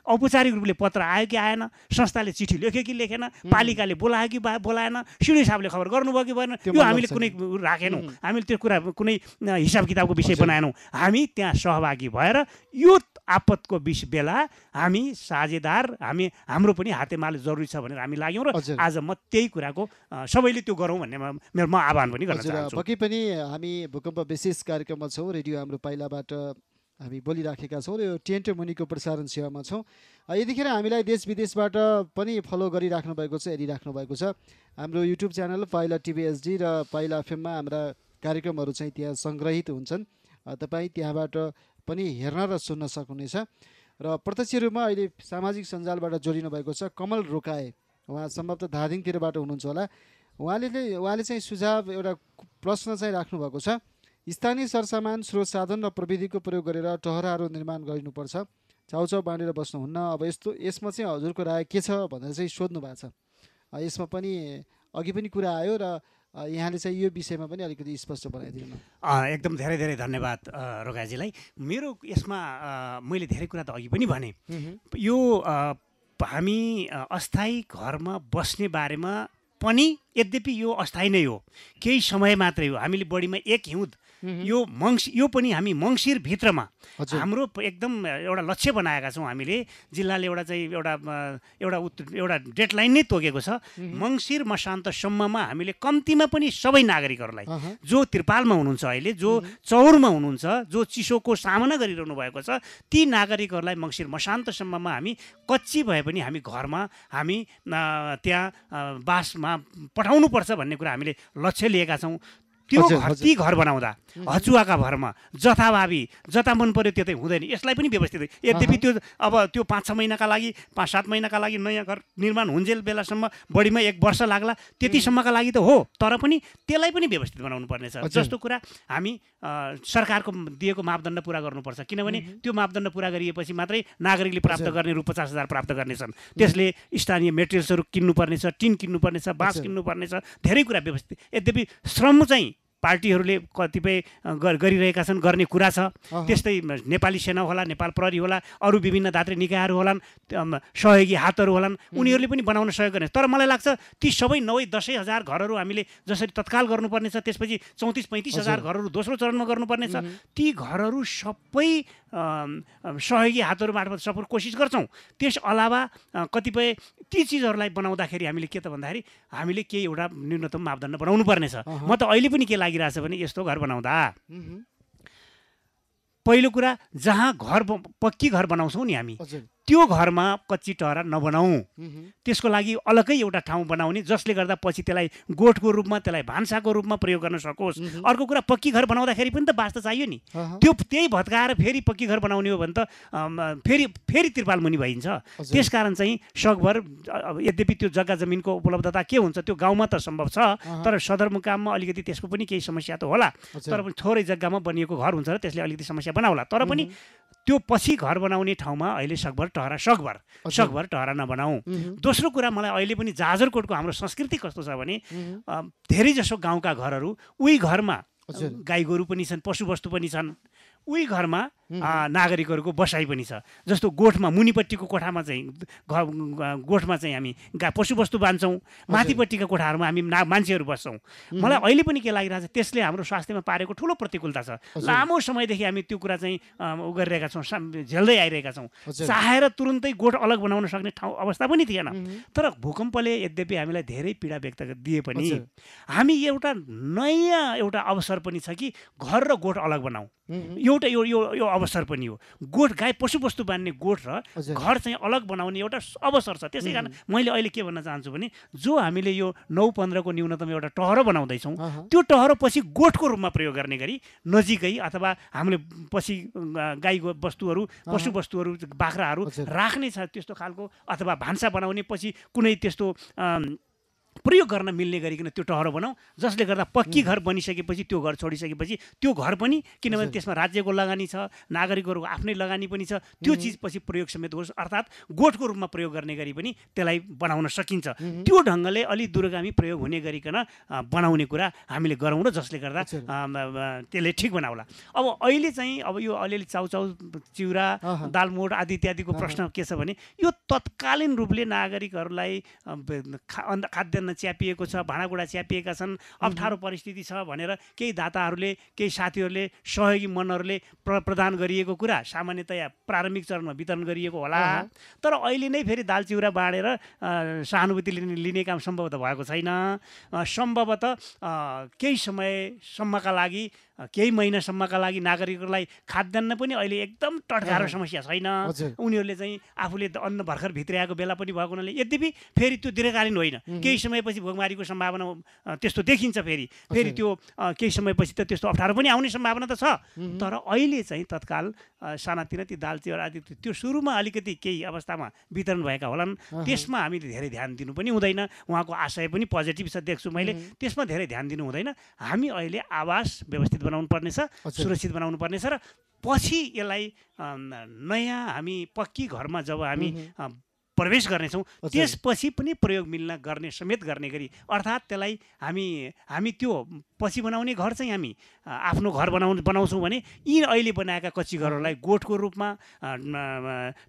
औपचारिक रूपले पत्र आयो कि आएन, संस्थाले चिठी लेख्यो कि लेखेन, पालिकाले बोलायो कि बोलाएन, सिडिओ साहबले खबर गर्नुभयो कि भएन, यो हामीले कुनै राखेनौँ, हामीले त्यो कुरा कुनै हिसाब किताबको विषय बनाएनौँ। हामी त्यहाँ सहभागी भएर यो आपतको बेला हामी साझेदार, हाम्रो पनि हातेमालो जरुरी छ भनेर हामी लाग्यौँ र आज म त्यही कुराको सबैले त्यो गरौँ भन्ने म आह्वान पनि गर्न चाहन्छु। पक्कै पनि हामी भूकम्प विशेष कार्यक्रममा छौँ, रेडियो हाम्रो पाइलाबाट हामी बोलिराखेका छौँ र यो टेन्ट मुनिको प्रसारण सेवामा छौँ। यतिखेर हामीलाई देश विदेशबाट पनि फलो गरिराख्नु भएको छ, हेरिराख्नु भएको छ। हाम्रो युट्युब च्यानल पाइला टिभी एचडी र पाइला एफएममा हाम्रा कार्यक्रमहरू चाहिँ त्यहाँ सङ्ग्रहित हुन्छन्, तपाईँ त्यहाँबाट पनि हेर्न र सुन्न सक्नुहुनेछ। र प्रत्यक्ष रूपमा अहिले सामाजिक सञ्जालबाट जोडिनु भएको छ कमल रोकाए, उहाँ सम्भवतः धादिङतिरबाट हुनुहुन्छ होला। उहाँले चाहिँ सुझाव, एउटा प्रश्न चाहिँ राख्नु भएको छ, स्थानीय सरसामान, स्रोत साधन र प्रविधिको प्रयोग गरेर टहराहरू निर्माण गरिनुपर्छ, चाउचाउ बाँडेर बस्नुहुन्न। अब यसमा चाहिँ हजुरको राय के छ भनेर चाहिँ सोध्नु भएको छ। यसमा पनि अघि पनि कुरा आयो र यहाँले चाहिँ यो विषयमा पनि अलिकति स्पष्ट बनाइदिनु। एकदम धेरै धेरै धन्यवाद रोकाजीलाई। मेरो यसमा मैले धेरै कुरा त अघि पनि भने, यो हामी अस्थायी घरमा बस्ने बारेमा पनि, यद्यपि यो अस्थायी नै हो, केही समय मात्रै हो। हामीले बढीमा 1 हिउँद यो पनि हामी मङ्सिर भित्रमा हाम्रो एकदम एउटा लक्ष्य बनाएका छौँ। हामीले जिल्लाले एउटा डेडलाइन नै तोकेको छ। मङ्सिर मसान्तसम्ममा हामीले कम्तीमा पनि सबै नागरिकहरूलाई, जो त्रिपालमा हुनुहुन्छ अहिले, जो चौरमा हुनुहुन्छ, जो चिसोको सामना गरिरहनु भएको छ, ती नागरिकहरूलाई मङ्सिर मसान्तसम्ममा हामी कच्ची भए पनि हामी घरमा हामी त्यहाँ बासमा पठाउनुपर्छ भन्ने कुरा हामीले लक्ष्य लिएका छौँ। ती घर बनाउँदा हचुवाका भरमा जथाभावी जता मन पर्यो त्यतै हुँदैन, यसलाई पनि व्यवस्थित। यद्यपि त्यो 5-6 महिनाका लागि, 5-7 महिनाका लागि नयाँ घर निर्माण हुन्जेल बेलासम्म, बढीमा 1 वर्ष लाग्ला, त्यतिसम्मका लागि त हो, तर पनि त्यसलाई पनि व्यवस्थित बनाउनु पर्नेछ। जस्तो कुरा हामी सरकारको दिएको मापदण्ड पुरा गर्नुपर्छ, किनभने त्यो मापदण्ड पुरा गरिएपछि मात्रै नागरिकले प्राप्त गर्ने रु 50,000 प्राप्त गर्नेछन्। त्यसले स्थानीय मेटेरियल्सहरू किन्नुपर्नेछ, टिन किन्नुपर्नेछ, बाँस किन्नुपर्नेछ, धेरै कुरा व्यवस्थित। यद्यपि श्रम चाहिँ पार्टीहरूले कतिपय गरिरहेका छन्, गर्ने कुरा छ। त्यस्तै नेपाली सेना होला, नेपाल प्रहरी होला, अरू विभिन्न दात्री निकायहरू होलान्, सहयोगी हातहरू होलान्, उनीहरूले पनि बनाउन सहयोग गर्ने। तर मलाई लाग्छ ती सबै 90-10,000 घरहरू हामीले जसरी तत्काल गर्नुपर्नेछ, त्यसपछि 34-35,000 घरहरू दोस्रो चरणमा गर्नुपर्नेछ। ती घरहरू सबै सहयोगी हातहरू मार्फत सपोर्ट कोसिस गर्छौँ। त्यस अलावा कतिपय ती चिजहरूलाई बनाउँदाखेरि हामीले के त भन्दाखेरि हामीले केही एउटा न्यूनतम मापदण्ड बनाउनु पर्नेछ। म त अहिले पनि के लागिरहेछ भने, यस्तो घर बनाउँदा पहिलो कुरा, जहाँ पक्की घर बनाउँछौँ नि हामी, त्यो घरमा कच्ची टहरा नबनाऊ। त्यसको लागि अलग्गै एउटा ठाउँ बनाउने, जसले गर्दा पछि त्यसलाई गोठको रूपमा, त्यसलाई भान्साको रूपमा प्रयोग गर्न सकोस्। अर्को कुरा, पक्की घर बनाउँदाखेरि पनि त बास त चाहियो नि। त्यही भत्काएर फेरि पक्की घर बनाउने हो भने त फेरि त्रिपाल मुनि भइन्छ। त्यसकारण चाहिँ सकभर, यद्यपि त्यो जग्गा जमिनको उपलब्धता के हुन्छ त्यो गाउँमा त सम्भव छ, तर सदरमुकाममा अलिकति त्यसको पनि केही समस्या त होला। तर पनि थोरै जग्गामा बनिएको घर हुन्छ र त्यसले अलिकति समस्या बनाउला। तर पनि त्यो पछि घर बनाउने ठाउँमा अहिले सकभर टहरा नबनाऊ। दोस्रो कुरा, मलाई अहिले पनि जाजरकोटको हाम्रो संस्कृति कस्तो छ भने, धेरै जसो गाउँका घरहरू, उही घरमा गाई गोरु पनि छन्, पशुवस्तु पनि छन्, उही घरमा नागरिकहरूको बसाइ पनि छ। जस्तो गोठमा, मुनिपट्टिको कोठामा चाहिँ हामी पशुवस्तु बाँध्छौँ, माथिपट्टिका कोठाहरूमा हामी मान्छेहरू बस्छौँ। मलाई अहिले पनि के लागिरहेको छ, त्यसले हाम्रो स्वास्थ्यमा पारेको ठुलो प्रतिकूलता छ। लामो समयदेखि हामी त्यो कुरा चाहिँ गरिरहेका छौँ, झेल्दै आइरहेका छौँ। चाहेर तुरुन्तै गोठ अलग बनाउन सक्ने अवस्था पनि थिएन। तर भूकम्पले यद्यपि हामीलाई धेरै पीडा व्यक्त दिए पनि हामी एउटा नयाँ अवसर पनि छ कि घर र गोठ अलग बनाऊ। एउटा यो यो यो अवसर पनि हो। गोठ गाई पशुवस्तु बान्ने गोठ र घर चाहिँ अलग बनाउने एउटा अवसर छ। त्यसै कारण मैले अहिले के भन्न चाहन्छु भने जो हामीले यो 9-15 को न्यूनतम एउटा टहरो बनाउँदैछौँ त्यो टहरो पछि गोठको रूपमा प्रयोग गर्ने गरी नजिकै अथवा हामीले पछि गाई वस्तुहरू पशुवस्तुहरू बाख्राहरू राख्ने छ त्यस्तो खालको अथवा भान्सा बनाउने पछि कुनै त्यस्तो प्रयोग गर्न मिल्ने गरिकन त्यो टहरो बनाऊ, जसले गर्दा पक्की घर बनिसकेपछि त्यो घर छोडिसकेपछि त्यो घर पनि किनभने त्यसमा राज्यको लगानी छ, नागरिकहरूको आफ्नै लगानी पनि छ, त्यो चिज पछि प्रयोग समेत होस्, अर्थात् गोठको रूपमा प्रयोग गर्ने गरी पनि त्यसलाई बनाउन सकिन्छ। त्यो ढङ्गले अलि दूरगामी प्रयोग हुने गरिकन बनाउने कुरा हामीले गरौँ र जसले गर्दा त्यसले ठिक बनाउला। अब अहिले चाहिँ अब यो अलिअलि चाउचाउ चिउरा दालमोड आदि इत्यादिको प्रश्न के छ भने यो तत्कालीन रूपले नागरिकहरूलाई खाद्यान्न च्यापिएको छ, भाँडाकुँडा च्यापिएका छन्, अप्ठ्यारो परिस्थिति छ भनेर केही दाताहरूले केही साथीहरूले सहयोगी मनहरूले प्रदान गरिएको कुरा सामान्यतया प्रारम्भिक चरणमा वितरण गरिएको होला। तर अहिले नै फेरि दाल चिउरा बाँडेर सहानुभूति लिने काम सम्भवतः भएको छैन। सम्भवतः केही समयसम्मका लागि केही महिनासम्मका लागि नागरिकहरूलाई खाद्यान्न पनि अहिले एकदम टटकारो समस्या छैन। उनीहरूले चाहिँ आफूले अन्न भर्खर भित्र्याएको बेला पनि भएको हुनाले यद्यपि फेरि त्यो दीर्घकालीन होइन, केही समयपछि भोकमारीको सम्भावना त्यस्तो देखिन्छ। फेरि त्यो केही समयपछि त त्यस्तो अप्ठ्यारो पनि आउने सम्भावना त छ। तर अहिले चाहिँ तत्काल सानातिना ती दाल चिउरा आदि त्यो सुरुमा अलिकति केही अवस्थामा वितरण भएका होलान्, त्यसमा हामीले धेरै ध्यान दिनु पनि हुँदैन। उहाँको आशय पनि पोजिटिभ छ देख्छु मैले, त्यसमा धेरै ध्यान दिनु हुँदैन। हामी अहिले आवास व्यवस्थित बनाउनु पर्नेछ, सुरक्षित बनाउनु पर्नेछ र पछि यसलाई नयाँ हामी पक्की घरमा जब हामी प्रवेश गर्नेछौँ त्यसपछि पनि प्रयोग मिल्न गर्ने समेत गर्ने गरी, अर्थात् त्यसलाई हामी त्यो पछि बनाउने घर चाहिँ हामी आफ्नो घर बनाउँछौँ भने यी अहिले बनाएका कच्ची घरहरूलाई गोठको रूपमा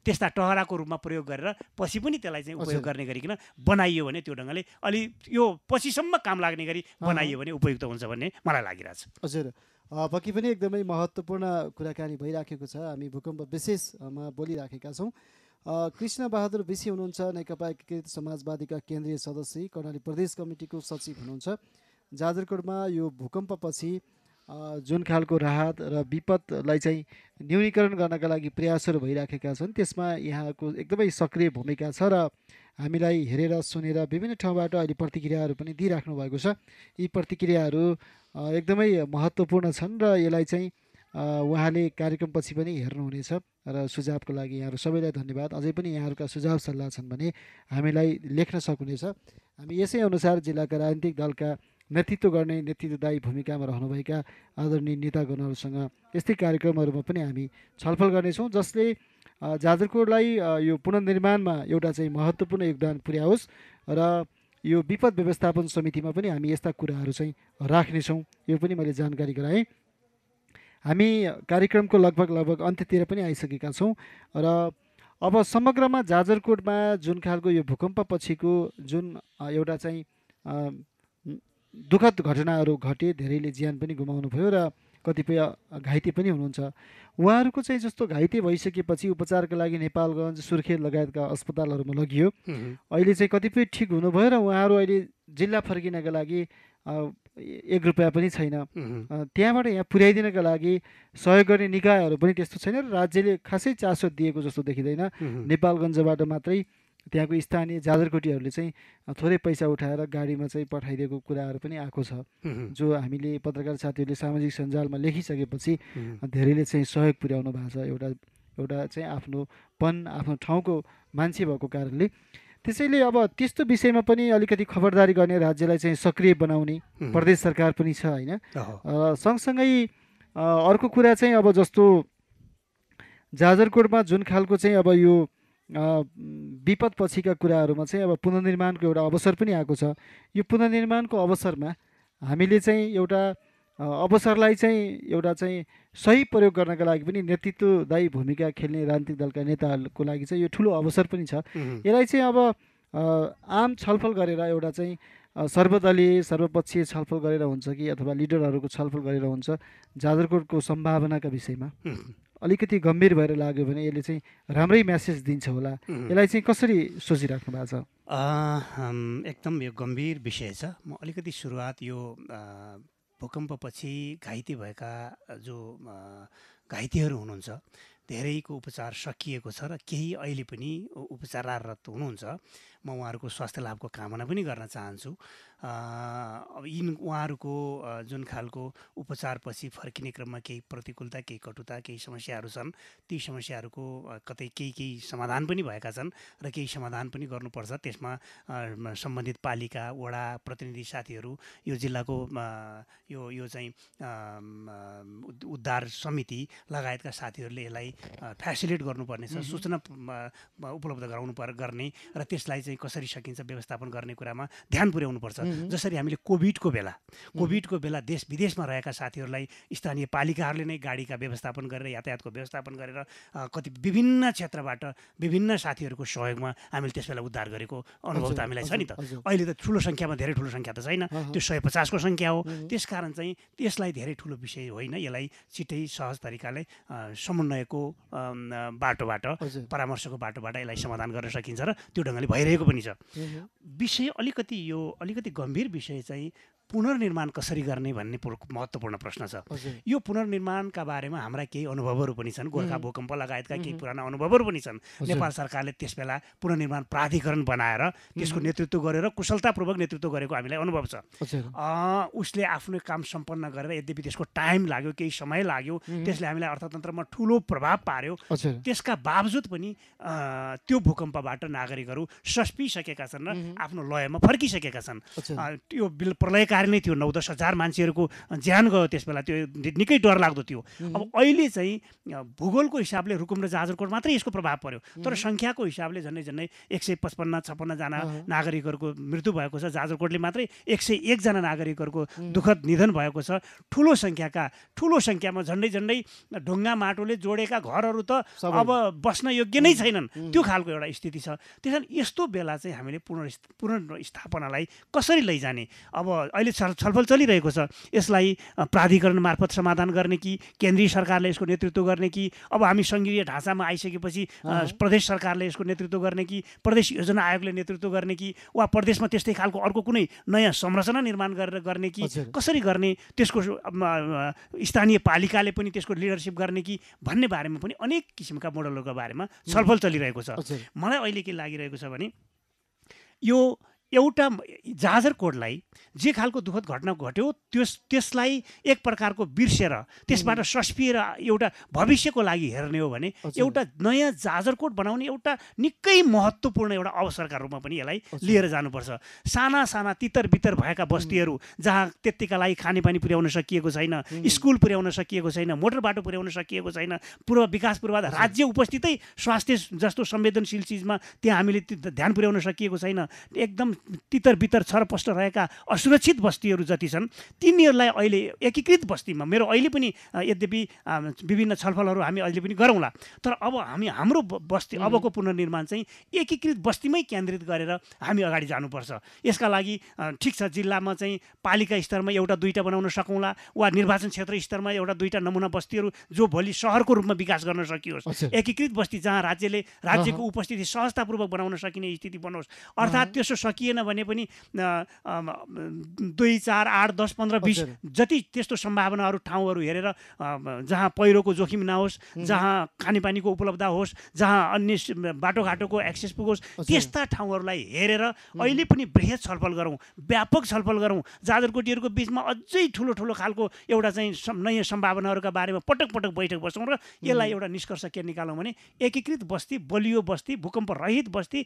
त्यस्ता टहराको रूपमा प्रयोग गरेर पछि पनि त्यसलाई चाहिँ उपयोग गर्ने गरिकन बनाइयो भने त्यो ढङ्गले अलि यो पछिसम्म काम लाग्ने गरी बनाइयो भने उपयुक्त हुन्छ भन्ने मलाई लागिरहेछ। हजुर, पक्कै पनि एकदमै महत्त्वपूर्ण कुराकानी भइराखेको छ। हामी भूकम्प विशेषमा बोलिराखेका छौँ। कृष्ण बहादुर विसी हुनुहुन्छ, नेकपा एकीकृत समाजवादीका केन्द्रीय सदस्य, कर्णाली प्रदेश कमिटीको सचिव हुनुहुन्छ। जाजरकोटमा यो भूकम्पपछि जुन खालको राहत र विपदलाई चाहिँ न्यूनीकरण गर्नका लागि प्रयासहरू भइराखेका छन् त्यसमा यहाँको एकदमै सक्रिय भूमिका छ र हामीलाई हेरेर सुनेर विभिन्न ठाउँबाट अहिले प्रतिक्रियाहरू पनि दिइराख्नु भएको छ। यी प्रतिक्रियाहरू एकदमै महत्त्वपूर्ण छन् र यसलाई चाहिँ उहाँले कार्यक्रमपछि पनि हेर्नुहुनेछ र सुझावको लागि यहाँहरू सबैलाई धन्यवाद। अझै पनि यहाँहरूका सुझाव सल्लाह छन् भने हामीलाई लेख्न सक्नुहुनेछ। हामी यसै अनुसार जिल्लाका राजनीतिक दलका नेतृत्व गर्ने नेतृत्वदायी भूमिकामा रहनुभएका आदरणीय नेतागणहरूसँग यस्तै कार्यक्रमहरूमा पनि हामी छलफल गर्नेछौँ जसले जाजरकोटलाई यो पुनर्निर्माणमा एउटा चाहिँ महत्त्वपूर्ण योगदान पुर्याओस् र यो विपद व्यवस्थापन समितिमा पनि हामी यस्ता कुराहरू चाहिँ राख्नेछौँ, यो पनि मैले जानकारी गराएँ। हामी कार्यक्रमको लगभग अन्त्यतिर पनि आइसकेका छौँ र अब समग्रमा जाजरकोटमा जुन खालको यो भूकम्प पछिको जुन एउटा चाहिँ दुःखद घटनाहरू घटे, धेरैले ज्यान पनि गुमाउनु भयो र कतिपय घाइते पनि हुनुहुन्छ। उहाँहरूको चाहिँ जस्तो घाइते भइसकेपछि उपचारका लागि नेपालगञ्ज, सुर्खेत लगायतका अस्पतालहरूमा लगियो। अहिले चाहिँ कतिपय ठिक हुनुभयो र उहाँहरू अहिले जिल्ला फर्किनका लागि 1 रुपियाँ पनि छैन। त्यहाँबाट यहाँ पुर्याइदिनका लागि सहयोग गर्ने निकायहरू पनि त्यस्तो छैन र राज्यले खासै चासो दिएको जस्तो देखिँदैन। नेपालगञ्जबाट मात्रै त्यहाँको स्थानीय जाजरकोटीहरूले चाहिँ थोरै पैसा उठाएर गाडीमा चाहिँ पठाइदिएको कुराहरू पनि आएको छ, जो हामीले पत्रकार साथीहरूले सामाजिक सञ्जालमा लेखिसकेपछि धेरैले चाहिँ सहयोग पुर्याउनु भएको छ। एउटा चाहिँ आफ्नोपन, आफ्नो ठाउँको मान्छे भएको कारणले। त्यसैले अब त्यस्तो विषयमा पनि अलिकति खबरदारी गर्ने, राज्यलाई चाहिँ सक्रिय बनाउने प्रदेश सरकार पनि छ होइन। सँगसँगै अर्को कुरा चाहिँ अब जस्तो जाजरकोटमा जुन खालको चाहिँ अब यो विपद पछिका कुराहरूमा चाहिँ अब पुनर्निर्माणको एउटा अवसर पनि आएको छ। यो पुनर्निर्माणको अवसरमा हामीले चाहिँ एउटा अवसरलाई चाहिँ एउटा चाहिँ सही प्रयोग गर्नका लागि पनि नेतृत्वदायी भूमिका खेल्ने राजनीतिक दलका नेताहरूको लागि चाहिँ यो ठुलो अवसर पनि छ। यसलाई चाहिँ अब आम छलफल गरेर एउटा चाहिँ सर्वदलीय सर्वपक्षीय छलफल गरेर हुन्छ कि अथवा लिडरहरूको छलफल गरेर हुन्छ, जाजरकोटको सम्भावनाका विषयमा अलिकति गम्भीर भएर लाग्यो भने यसले चाहिँ राम्रै म्यासेज दिन्छ होला। यसलाई चाहिँ कसरी सोचिराख्नु भएको छ? एकदम यो गम्भीर विषय छ। म अलिकति सुरुवात यो भूकम्पपछि घाइते भएका जो घाइतेहरू हुनुहुन्छ धेरैको उपचार सकिएको छ र केही अहिले पनि उपचाररत हुनुहुन्छ। म उहाँहरूको स्वास्थ्य लाभको कामना पनि गर्न चाहन्छु। अब उहाँहरूको जुन खालको उपचारपछि फर्किने क्रममा केही प्रतिकूलता, केही कटुता, केही समस्याहरू छन्, ती समस्याहरूको कतै केही समाधान पनि भएका छन् र केही समाधान पनि गर्नुपर्छ। त्यसमा सम्बन्धित पालिका, वडा प्रतिनिधि साथीहरू, यो जिल्लाको यो चाहिँ उद्धार समिति लगायतका साथीहरूले यसलाई फेसिलिटेट गर्नुपर्नेछ, सूचना उपलब्ध गर्ने र त्यसलाई चाहिँ कसरी सकिन्छ व्यवस्थापन गर्ने कुरामा ध्यान पुर्याउनुपर्छ। जसरी हामीले कोभिडको बेला देश विदेशमा रहेका साथीहरूलाई स्थानीय पालिकाहरूले नै गाडीका व्यवस्थापन गरेर, यातायातको व्यवस्थापन गरेर कति विभिन्न क्षेत्रबाट विभिन्न साथीहरूको सहयोगमा हामीले त्यसबेला उद्धार गरेको अनुभव त हामीलाई छ नि त। अहिले त ठुलो सङ्ख्यामा, धेरै ठुलो सङ्ख्या त छैन, त्यो 150 को सङ्ख्या हो। त्यसकारण चाहिँ त्यसलाई धेरै ठुलो विषय होइन, यसलाई छिट्टै सहज तरिकाले समन्वयको बाटोबाट, परामर्शको बाटोबाट यसलाई समाधान गर्न सकिन्छ र त्यो ढङ्गले भइरहेको पनि छ। विषय अलिकति गम्भीर विषय चाहिँ पुनर्निर्माण कसरी गर्ने भन्ने महत्त्वपूर्ण प्रश्न छ। यो पुनर्निर्माणका बारेमा हाम्रा केही अनुभवहरू पनि छन्, गोर्खा भूकम्प लगायतका केही पुराना अनुभवहरू पनि छन्। नेपाल सरकारले त्यसबेला पुनर्निर्माण प्राधिकरण बनाएर त्यसको नेतृत्व गरेर कुशलतापूर्वक नेतृत्व गरेको हामीलाई अनुभव छ। उसले आफ्नो काम सम्पन्न गरेर, यद्यपि त्यसको टाइम लाग्यो, केही समय लाग्यो, त्यसले हामीलाई अर्थतन्त्रमा ठुलो प्रभाव पार्यो। त्यसका बावजुद पनि त्यो भूकम्पबाट नागरिकहरू सस्पिसकेका छन् र आफ्नो लयमा फर्किसकेका छन्। त्यो प्रलयकारी नै थियो, 9-10 हजार मान्छेहरूको ज्यान गयो त्यसबेला, त्यो निकै डरलाग्दो थियो। अब अहिले चाहिँ भूगोलको हिसाबले रुकुम र जाजरकोट मात्रै यसको प्रभाव पर्यो, तर सङ्ख्याको हिसाबले झन्डै 155-56 जना नागरिकहरूको मृत्यु भएको छ। जाजरकोटले मात्रै 101 जना नागरिकहरूको दुःखद निधन भएको छ। ठुलो सङ्ख्यामा झन्डै ढुङ्गा माटोले जोडेका घरहरू त अब बस्न योग्य नै छैनन्, त्यो खालको एउटा स्थिति छ। त्यसैले यस्तो बेला चाहिँ हामीले पुनर्स्थापनालाई कसरी लैजाने, अब अहिले छलफल चलिरहेको छ। यसलाई प्राधिकरण मार्फत समाधान गर्ने कि केन्द्रीय सरकारले यसको नेतृत्व गर्ने कि अब हामी सङ्घीय ढाँचामा आइसकेपछि प्रदेश सरकारले यसको नेतृत्व गर्ने कि प्रदेश योजना आयोगले नेतृत्व गर्ने कि वा प्रदेशमा त्यस्तै खालको अर्को कुनै नयाँ संरचना निर्माण गरेर गर्ने कि कसरी गर्ने, त्यसको स्थानीय पालिकाले पनि त्यसको लिडरसिप गर्ने कि भन्ने बारेमा पनि अनेक किसिमका मोडलहरूका बारेमा छलफल चलिरहेको छ। मलाई अहिले के लागिरहेको छ भने यो एउटा जाजरकोटलाई जे खालको दुःखद घटना घट्यो त्यसलाई एक प्रकारको बिर्सेर त्यसबाट सस्पिएर एउटा भविष्यको लागि हेर्ने हो भने एउटा नयाँ जाजरकोट बनाउने एउटा निकै महत्त्वपूर्ण एउटा अवसरका रूपमा पनि यसलाई लिएर जानुपर्छ। साना तितर बितर भएका बस्तीहरू जहाँ त्यतिका लागि खानेपानी पुर्याउन सकिएको छैन, स्कुल पुर्याउन सकिएको छैन, मोटर बाटो पुर्याउन सकिएको छैन, विकास पूर्वाधार राज्य उपस्थितै स्वास्थ्य जस्तो संवेदनशील चिजमा त्यहाँ हामीले ध्यान पुर्याउन सकिएको छैन। एकदम तितर बितर छरपष्ट रहेका असुरक्षित बस्तीहरू जति छन् तिनीहरूलाई अहिले एकीकृत बस्तीमा, मेरो अहिले पनि यद्यपि विभिन्न छलफलहरू हामी अहिले पनि गरौँला, तर अब हाम्रो बस्ती अबको पुनर्निर्माण चाहिँ एकीकृत बस्तीमै केन्द्रित गरेर हामी अगाडि जानुपर्छ। यसका लागि ठिक छ जिल्लामा चाहिँ पालिका स्तरमा एउटा दुईटा बनाउन सकौँला वा निर्वाचन क्षेत्र स्तरमा एउटा दुईटा नमुना बस्तीहरू जो भोलि सहरको रूपमा विकास गर्न सकियोस्, एकीकृत बस्ती जहाँ राज्यको उपस्थिति सहजतापूर्वक बनाउन सकिने स्थिति बनोस्। अर्थात् त्यसो सकिएन भने पनि 2, 4, 8, 10, 15, 20 जति त्यस्तो सम्भावनाहरू ठाउँहरू हेरेर जहाँ पहिरोको जोखिम नहोस्, जहाँ खानेपानीको उपलब्ध होस्, जहाँ अन्य बाटोघाटोको एक्सेस पुगोस्, त्यस्ता ठाउँहरूलाई हेरेर अहिले पनि बृहत छलफल गरौँ, व्यापक छलफल गरौँ। जाजरकोटीहरूको बिचमा अझै ठुलो खालको एउटा चाहिँ नयाँ सम्भावनाहरूका बारेमा पटक बैठक बसौँ र यसलाई एउटा निष्कर्ष के निकालौँ भने एकीकृत बस्ती, बलियो बस्ती, भूकम्प रहित बस्ती,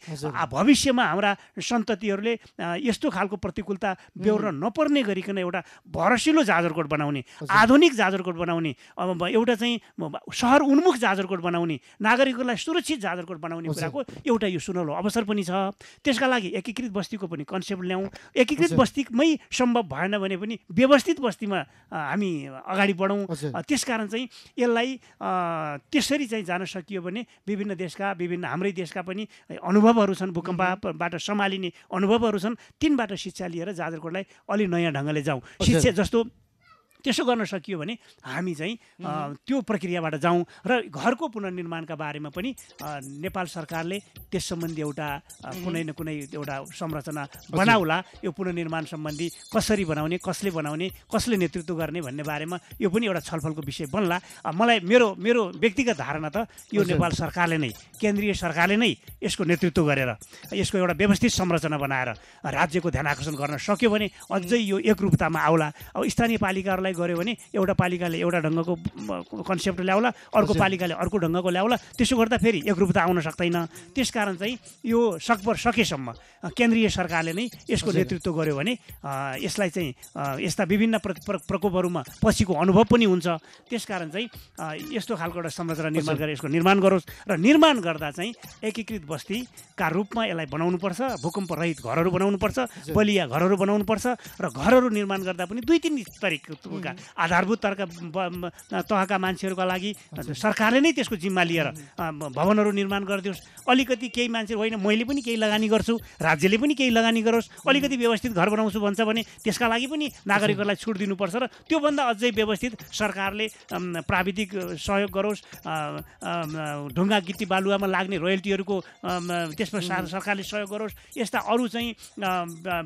भविष्यमा हाम्रा सन्ततिहरूले यस्तो खालको प्रतिकूलता बेहोर्न नपर्ने गरिकन एउटा भरसिलो जाजरकोट बनाउने, आधुनिक जाजरकोट बनाउने, अब एउटा चाहिँ सहर उन्मुख जाजरकोट बनाउने, नागरिकहरूलाई सुरक्षित जाजरकोट बनाउने कुराको एउटा यो सुनौलो अवसर पनि छ। त्यसका लागि एकीकृत बस्तीको पनि कन्सेप्ट ल्याउँ। एकीकृत बस्तीमै सम्भव भएन भने पनि व्यवस्थित बस्तीमा हामी अगाडि बढौँ। त्यसकारण चाहिँ यसलाई त्यसरी चाहिँ जान सकियो भने हाम्रै देशका पनि अनुभवहरू छन्, भूकम्पबाट सम्हालिने अनुभवहरू छन्, तिनबाट शिक्षा लिएर जाजरकोटलाई अलि नयाँ ढङ्गले जाउँ। शिक्षा जस्तो त्यसो गर्न सकियो भने हामी चाहिँ त्यो प्रक्रियाबाट जाउँ र घरको पुनर्निर्माणका बारेमा पनि नेपाल सरकारले त्यस सम्बन्धी एउटा कुनै न कुनै एउटा संरचना बनाउला। यो पुनर्निर्माण सम्बन्धी कसरी बनाउने, कसले नेतृत्व गर्ने भन्ने बारेमा यो पनि एउटा छलफलको विषय बन्ला। मलाई मेरो व्यक्तिगत धारणा त यो नेपाल सरकारले नै, केन्द्रीय सरकारले नै यसको नेतृत्व गरेर यसको एउटा व्यवस्थित संरचना बनाएर राज्यको ध्यान आकर्षण गर्न सक्यो भने अझै यो एकरूपतामा आउला। अब स्थानीय पालिकाहरूलाई गऱ्यो भने एउटा पालिकाले एउटा ढङ्गको कन्सेप्ट ल्याउला, अर्को पालिकाले अर्को ढङ्गको ल्याउला। त्यसो गर्दा फेरि एकरूपता आउन सक्दैन। त्यसकारण चाहिँ यो सकेसम्म केन्द्रीय सरकारले नै यसको नेतृत्व गर्यो भने यसलाई चाहिँ यस्ता विभिन्न प्रकोपहरूमा पछिको अनुभव पनि हुन्छ। त्यसकारण चाहिँ यस्तो खालको एउटा संरचना निर्माण गरेर यसको निर्माण गरोस् र निर्माण गर्दा चाहिँ एकीकृत बस्तीका रूपमा यसलाई बनाउनुपर्छ। भूकम्प रहित घरहरू बनाउनुपर्छ, बलिया घरहरू बनाउनुपर्छ र घरहरू निर्माण गर्दा पनि 2-3 तरिकाका आधारभूत तहका मान्छेहरूका लागि सरकारले नै त्यसको जिम्मा लिएर भवनहरू निर्माण गरिदियोस्। अलिकति केही मान्छे होइन मैले पनि केही लगानी गर्छु, राज्यले पनि केही लगानी गरोस्, अलिकति व्यवस्थित घर बनाउँछु भन्छ भने त्यसका लागि पनि नागरिकहरूलाई छुट दिनुपर्छ र त्योभन्दा अझै व्यवस्थित सरकारले प्राविधिक सहयोग गरोस्। ढुङ्गा गिट्टी बालुवामा लाग्ने रोयल्टीहरूको त्यसमा सरकारले सहयोग गरोस्। यस्ता अरू चाहिँ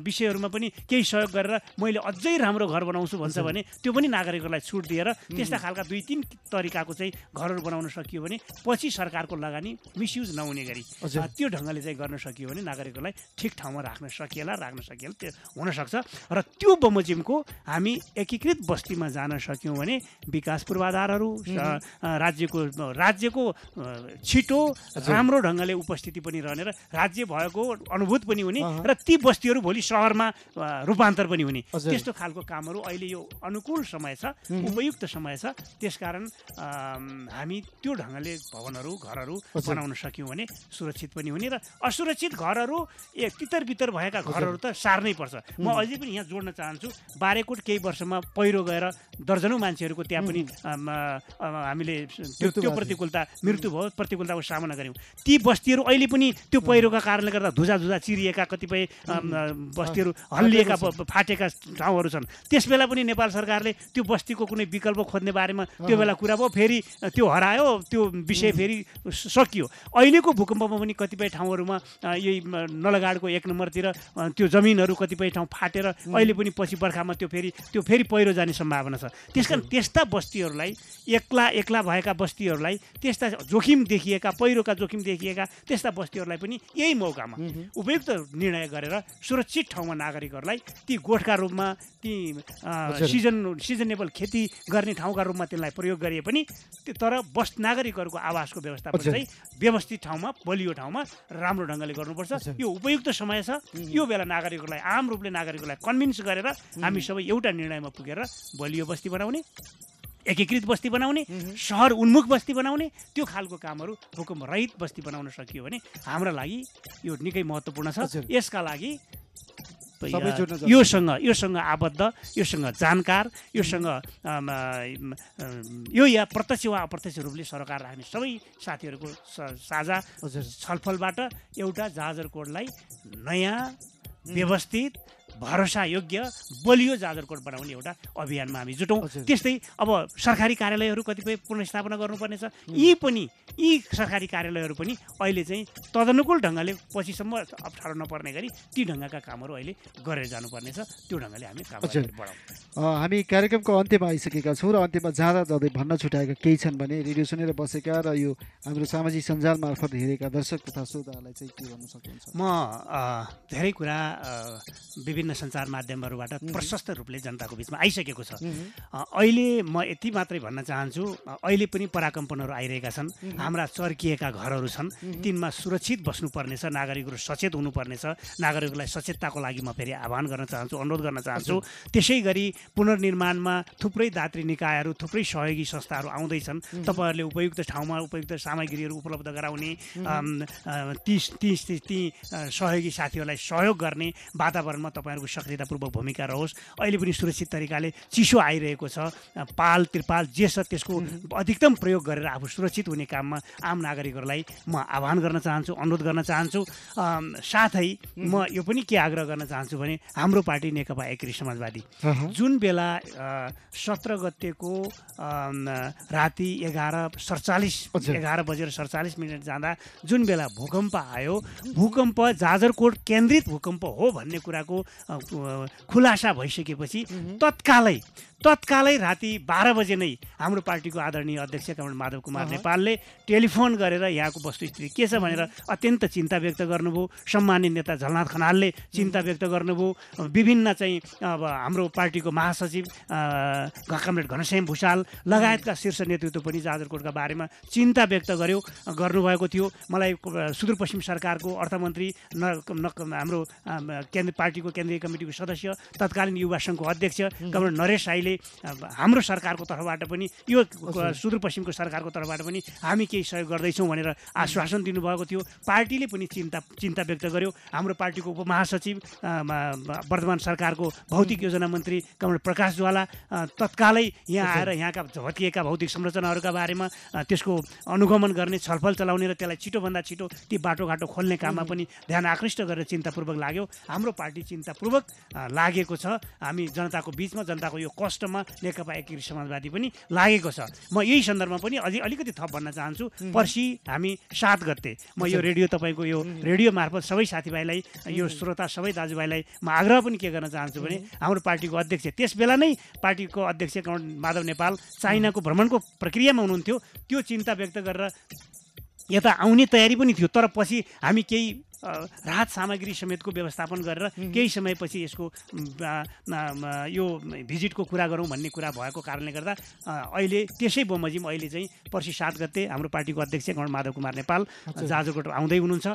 विषयहरूमा पनि केही सहयोग गरेर मैले अझै राम्रो घर बनाउँछु भन्छ भने त्यो पनि नागरिकहरूलाई छुट दिएर त्यस्ता खालका 2-3 तरिकाको चाहिँ घरहरू बनाउन सकियो भने पछि सरकारको लगानी मिसयुज नहुने गरी त्यो ढङ्गले चाहिँ गर्न सकियो भने नागरिकहरूलाई ठिक ठाउँमा राख्न सकिएला त्यो हुनसक्छ। र त्यो बमोजिमको हामी एकीकृत बस्तीमा जान सक्यौँ भने विकास पूर्वाधारहरू राज्यको छिटो राम्रो ढङ्गले उपस्थिति पनि रहने र राज्य भएको अनुभूत पनि हुने र ती बस्तीहरू भोलि सहरमा रूपान्तर पनि हुने। त्यस्तो खालको कामहरू अहिले यो अनुकूल समय छ, उपयुक्त समय छ। त्यसकारण हामी त्यो ढङ्गले भवनहरू घरहरू बनाउन सक्यौँ भने सुरक्षित पनि हुने र असुरक्षित घरहरू तितर भएका घरहरू त सार्नै पर्छ। म अझै पनि यहाँ जोड्न चाहन्छु, बारेकोट केही वर्षमा पहिरो गएर दर्जनौँ मान्छेहरूको त्यहाँ पनि हामीले त्यो प्रतिकूलताको सामना गऱ्यौँ। ती बस्तीहरू अहिले पनि त्यो पहिरोका कारणले गर्दा धुजा चिरिएका कतिपय बस्तीहरू हल्लिएका फाटेका ठाउँहरू छन्। त्यस बेला पनि नेपाल सरकारले त्यो बस्तीको कुनै विकल्प खोज्ने बारेमा त्यो बेला कुरा भयो, फेरि त्यो हरायो, त्यो विषय फेरि सकियो। अहिलेको भूकम्पमा पनि कतिपय ठाउँहरूमा यही नलगाडको 1 नम्बरतिर त्यो जमिनहरू कतिपय ठाउँ फाटेर अहिले पनि पछि बर्खामा त्यो फेरि पहिरो जाने सम्भावना छ। त्यसकारण त्यस्ता बस्तीहरूलाई एक्ला भएका बस्तीहरूलाई, त्यस्ता जोखिम देखिएका पहिरोका जोखिम देखिएका त्यस्ता बस्तीहरूलाई पनि यही मौकामा उपयुक्त निर्णय गरेर सुरक्षित ठाउँमा नागरिकहरूलाई ती गोठका रूपमा, ती सिजनेबल खेती गर्ने ठाउँका रूपमा त्यसलाई प्रयोग गरिए पनि तर नागरिकहरूको आवासको व्यवस्थापन चाहिँ व्यवस्थित ठाउँमा, बलियो ठाउँमा राम्रो ढङ्गले गर्नुपर्छ। यो उपयुक्त समय छ। यो बेला नागरिकहरूलाई, आम रूपले नागरिकहरूलाई कन्भिन्स गरेर हामी सबै एउटा निर्णयमा पुगेर बलियो बस्ती बनाउने, एकीकृत बस्ती बनाउने, सहर उन्मुख बस्ती बनाउने, त्यो खालको कामहरू भूकम्प रहित बस्ती बनाउन सकियो भने हाम्रो लागि यो निकै महत्त्वपूर्ण छ। यसका लागि योसँग आबद्ध, योसँग जानकार, योसँग यो या प्रत्यक्ष वा अप्रत्यक्ष रूपले सरकार राख्ने सबै साथीहरूको साझा छलफलबाट एउटा जाजरकोटलाई नयाँ व्यवस्थित भरोसायोग्य बलियो जाजरकोट बनाउने एउटा अभियानमा हामी जुटौँ। त्यस्तै अब सरकारी कार्यालयहरू कतिपय पुनर्स्थापना गर्नुपर्नेछ। यी सरकारी कार्यालयहरू पनि अहिले चाहिँ तदनुकूल ढङ्गले पछिसम्म अप्ठ्यारो नपर्ने गरी ती ढङ्गका कामहरू अहिले गरेर जानुपर्नेछ। त्यो ढङ्गले हामी काम बढाउँ। हामी कार्यक्रमको अन्त्यमा आइसकेका छौँ र अन्त्यमा जाँदै भन्न छुट्याएका केही छन् भने रेडियो सुनेर बसेका र यो हाम्रो सामाजिक सञ्जाल मार्फत हेरेका दर्शक तथा श्रोताहरूलाई चाहिँ के भन्न सक्नुहुन्छ? म धेरै कुरा विभिन्न सञ्चार माध्यमहरूबाट प्रशस्त रूपले जनताको बिचमा आइसकेको छ। अहिले म यति मात्रै भन्न चाहन्छु, अहिले पनि पराकम्पनहरू आइरहेका छन्। हाम्रा चर्किएका घरहरू छन्, तिनमा सुरक्षित बस्नुपर्नेछ, नागरिकहरू सचेत हुनुपर्नेछ। नागरिकहरूलाई सचेतताको लागि म फेरि आह्वान गर्न चाहन्छु, अनुरोध गर्न चाहन्छु। त्यसै गरी पुनर्निर्माणमा थुप्रै दात्री निकायहरू, थुप्रै सहयोगी संस्थाहरू आउँदैछन्। तपाईँहरूले उपयुक्त ठाउँमा उपयुक्त सामग्रीहरू उपलब्ध गराउने, ती सहयोगी साथीहरूलाई सहयोग गर्ने वातावरणमा तपाईँहरू उहाँहरूको सक्रियतापूर्वक भूमिका रहोस्। अहिले पनि सुरक्षित तरिकाले चिसो आइरहेको छ, पाल त्रिपाल जे छ त्यसको अधिकतम प्रयोग गरेर आफू सुरक्षित हुने काममा आम नागरिकहरूलाई म आह्वान गर्न चाहन्छु, अनुरोध गर्न चाहन्छु। साथै म यो पनि के आग्रह गर्न चाहन्छु भने हाम्रो पार्टी नेकपा एकीकृत समाजवादी जुन बेला 17 गतेको राति 11:47 जाँदा जुन बेला भूकम्प आयो, भूकम्प जाजरकोट केन्द्रित भूकम्प हो भन्ने कुराको खुलासा भइसकेपछि तत्कालै राति 12 बजे नै हाम्रो पार्टीको आदरणीय अध्यक्ष कमरेड माधव कुमार नेपालले टेलिफोन गरेर यहाँको वस्तुस्थिति के छ भनेर अत्यन्त चिन्ता व्यक्त गर्नुभयो। सम्मानित नेता झलनाथ खनालले चिन्ता व्यक्त गर्नुभयो। विभिन्न चाहिँ अब हाम्रो पार्टीको महासचिव कमरेड घनश्याम भुषाल लगायतका शीर्ष नेतृत्व पनि जाजरकोटका बारेमा चिन्ता व्यक्त गर्नुभएको थियो। मलाई सुदूरपश्चिम सरकारको अर्थमन्त्री हाम्रो पार्टीको केन्द्रीय कमिटीको सदस्य तत्कालीन युवा सङ्घको अध्यक्ष कमरेड नरेश राईले हाम्रो सरकारको तर्फबाट पनि यो सुदूरपश्चिमको सरकारको तर्फबाट पनि हामी केही सहयोग गर्दैछौँ भनेर आश्वासन दिनुभएको थियो। पार्टीले पनि चिन्ता व्यक्त गर्यो। हाम्रो पार्टीको उपमहासचिव वर्तमान सरकारको भौतिक योजना मन्त्री कमरेड प्रकाश ज्वाला तत्कालै यहाँ आएर यहाँका भत्किएका भौतिक संरचनाहरूका बारेमा त्यसको अनुगमन गर्ने, छलफल चलाउने र त्यसलाई छिटोभन्दा छिटो ती बाटोघाटो खोल्ने काममा पनि ध्यान आकृष्ट गरेर चिन्तापूर्वक लाग्यो। हाम्रो पार्टी चिन्तापूर्वक लागेको छ। हामी जनताको बिचमा, जनताको यो कष्टमा नेकपा एकीकृत समाजवादी पनि लागेको छ। म यही सन्दर्भमा पनि अलिकति थप भन्न चाहन्छु। पर्सि हामी 7 गते म यो रेडियो तपाईँको यो रेडियो मार्फत सबै साथीभाइलाई, यो श्रोता सबै दाजुभाइलाई म आग्रह पनि के गर्न चाहन्छु भने हाम्रो पार्टीको अध्यक्ष त्यस बेला नै पार्टीको अध्यक्ष कमरेड माधव नेपाल चाइनाको भ्रमणको प्रक्रियामा हुनुहुन्थ्यो। त्यो चिन्ता व्यक्त गरेर यता आउने तयारी पनि थियो, तर पछि हामी केही राहत सामग्री समेतको व्यवस्थापन गरेर केही समयपछि यसको यो भिजिटको कुरा गरौँ भन्ने कुरा भएको कारणले गर्दा अहिले त्यसै बमोजिम अहिले चाहिँ पर्सि 7 गते हाम्रो पार्टीको अध्यक्ष कमरेड माधव कुमार नेपाल जाजरकोट आउँदै हुनुहुन्छ।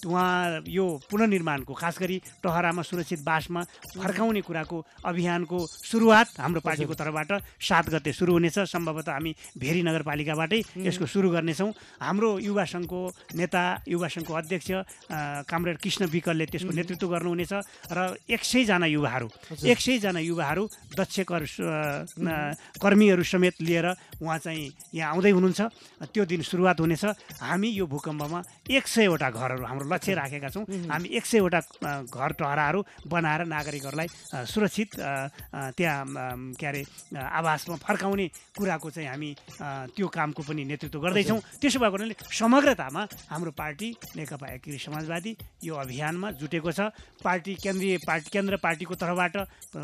उहाँ यो पुनर्निर्माणको खास गरी टहरामा सुरक्षित बासमा फर्काउने कुराको अभियानको सुरुवात हाम्रो पार्टीको तर्फबाट 7 गते सुरु हुनेछ। सम्भवतः हामी भेरी नगरपालिकाबाटै यसको सुरु गर्नेछौँ। हाम्रो युवा सङ्घको नेता, युवा सङ्घको अध्यक्ष कमरेड कृष्ण विकलले त्यसको नेतृत्व गर्नुहुनेछ र 100 जना युवाहरू दक्ष कर्मीहरू समेत लिएर उहाँ चाहिँ यहाँ आउँदै हुनुहुन्छ। त्यो दिन सुरुवात हुनेछ। हामी यो भूकम्पमा 100वटा घरहरू हाम्रो लक्ष्य राखेका छौँ। हामी 100वटा घर टहराहरू बनाएर नागरिकहरूलाई सुरक्षित त्यहाँ के अरे आवासमा फर्काउने कुराको चाहिँ हामी त्यो कामको पनि नेतृत्व गर्दैछौँ। त्यसो भएको हुनाले समग्रतामा हाम्रो पार्टी नेकपा एकीकृत समाजवादी यो अभियानमा जुटेको छ। केन्द्र पार्टीको तर्फबाट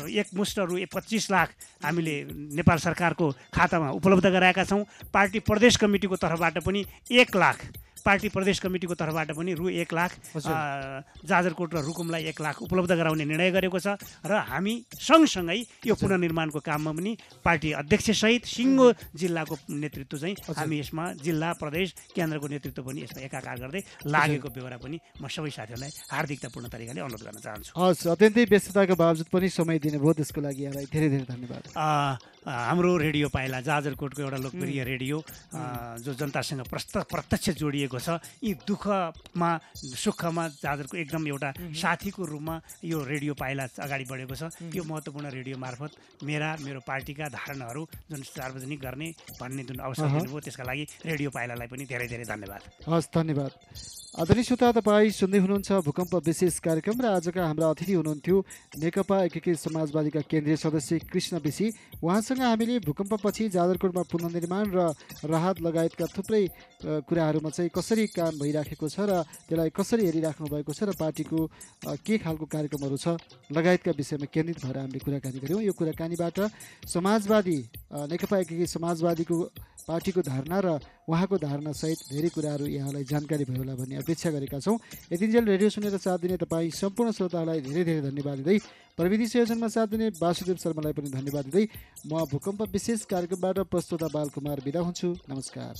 एकमुष्ट रु 25 लाख हामीले नेपाल सरकारको खातामा उपलब्ध गराएका छौँ। पार्टी प्रदेश कमिटीको तर्फबाट पनि 1 लाख, पार्टी प्रदेश कमिटीको तर्फबाट पनि रु 1 लाख, जाजरकोट र रुकुमलाई 1 लाख उपलब्ध गराउने निर्णय गरेको छ। र हामी सँगसँगै यो पुनर्निर्माणको काममा पनि पार्टी अध्यक्षसहित सिङ्गो जिल्लाको नेतृत्व चाहिँ हामी यसमा जिल्ला, प्रदेश, केन्द्रको नेतृत्व पनि यसमा एकाकार गर्दै लागेको बेहोरा पनि म सबै साथीहरूलाई हार्दिकतापूर्ण तरिकाले अनुरोध गर्न चाहन्छु। हस्, अत्यन्तै व्यस्तताको बावजुद पनि समय दिनुभयो, त्यसको लागि यहाँलाई धेरै धेरै धन्यवाद। हाम्रो रेडियो पाइला जाजरकोटको एउटा लोकप्रिय रेडियो जो जनतासँग प्रत्यक्ष जोडिएको छ। यी दुःखमा सुखमा जाजरको एकदम एउटा साथीको रूपमा यो रेडियो पाइला अगाडि बढेको छ। यो महत्त्वपूर्ण रेडियो मार्फत मेरो पार्टीका धारणाहरू जुन सार्वजनिक गर्ने भन्ने जुन अवसर दिनुभयो त्यसका लागि रेडियो पाइलालाई पनि धेरै धेरै धन्यवाद। हस्, धन्यवाद। आदरणीय श्रोता, तपाईँ सुन्दै हुनुहुन्छ भूकम्प विशेष कार्यक्रम र आजका हाम्रा अतिथि हुनुहुन्थ्यो नेकपा एकीकृत समाजवादीका केन्द्रीय सदस्य कृष्ण विसी। उहाँसँग हामीले भूकम्पपछि जाजरकोटमा पुनर्निर्माण र राहत लगायतका थुप्रै कुराहरूमा चाहिँ कसरी काम भइराखेको छ र त्यसलाई कसरी हेरिराख्नु भएको छ र पार्टीको के खालको कार्यक्रमहरू छ लगायतका विषयमा केन्द्रित भएर हामीले कुराकानी गऱ्यौँ। यो कुराकानीबाट समाजवादी नेकपा एकीकृत समाजवादीको पार्टीको धारणा र उहाँको धारणासहित धेरै कुराहरू यहाँलाई जानकारी भयो होला भन्ने अपेक्षा गरेका छौँ। यतिन्जेल रेडियो सुनेर साथ दिने तपाईँ सम्पूर्ण श्रोताहरूलाई धेरै धेरै धन्यवाद दिँदै, प्रविधि संयोजनमा साथ दिने वासुदेव शर्मालाई पनि धन्यवाद दिँदै म भूकम्प विशेष कार्यक्रमबाट प्रस्तोता बालकुमार बिदा हुन्छु। नमस्कार।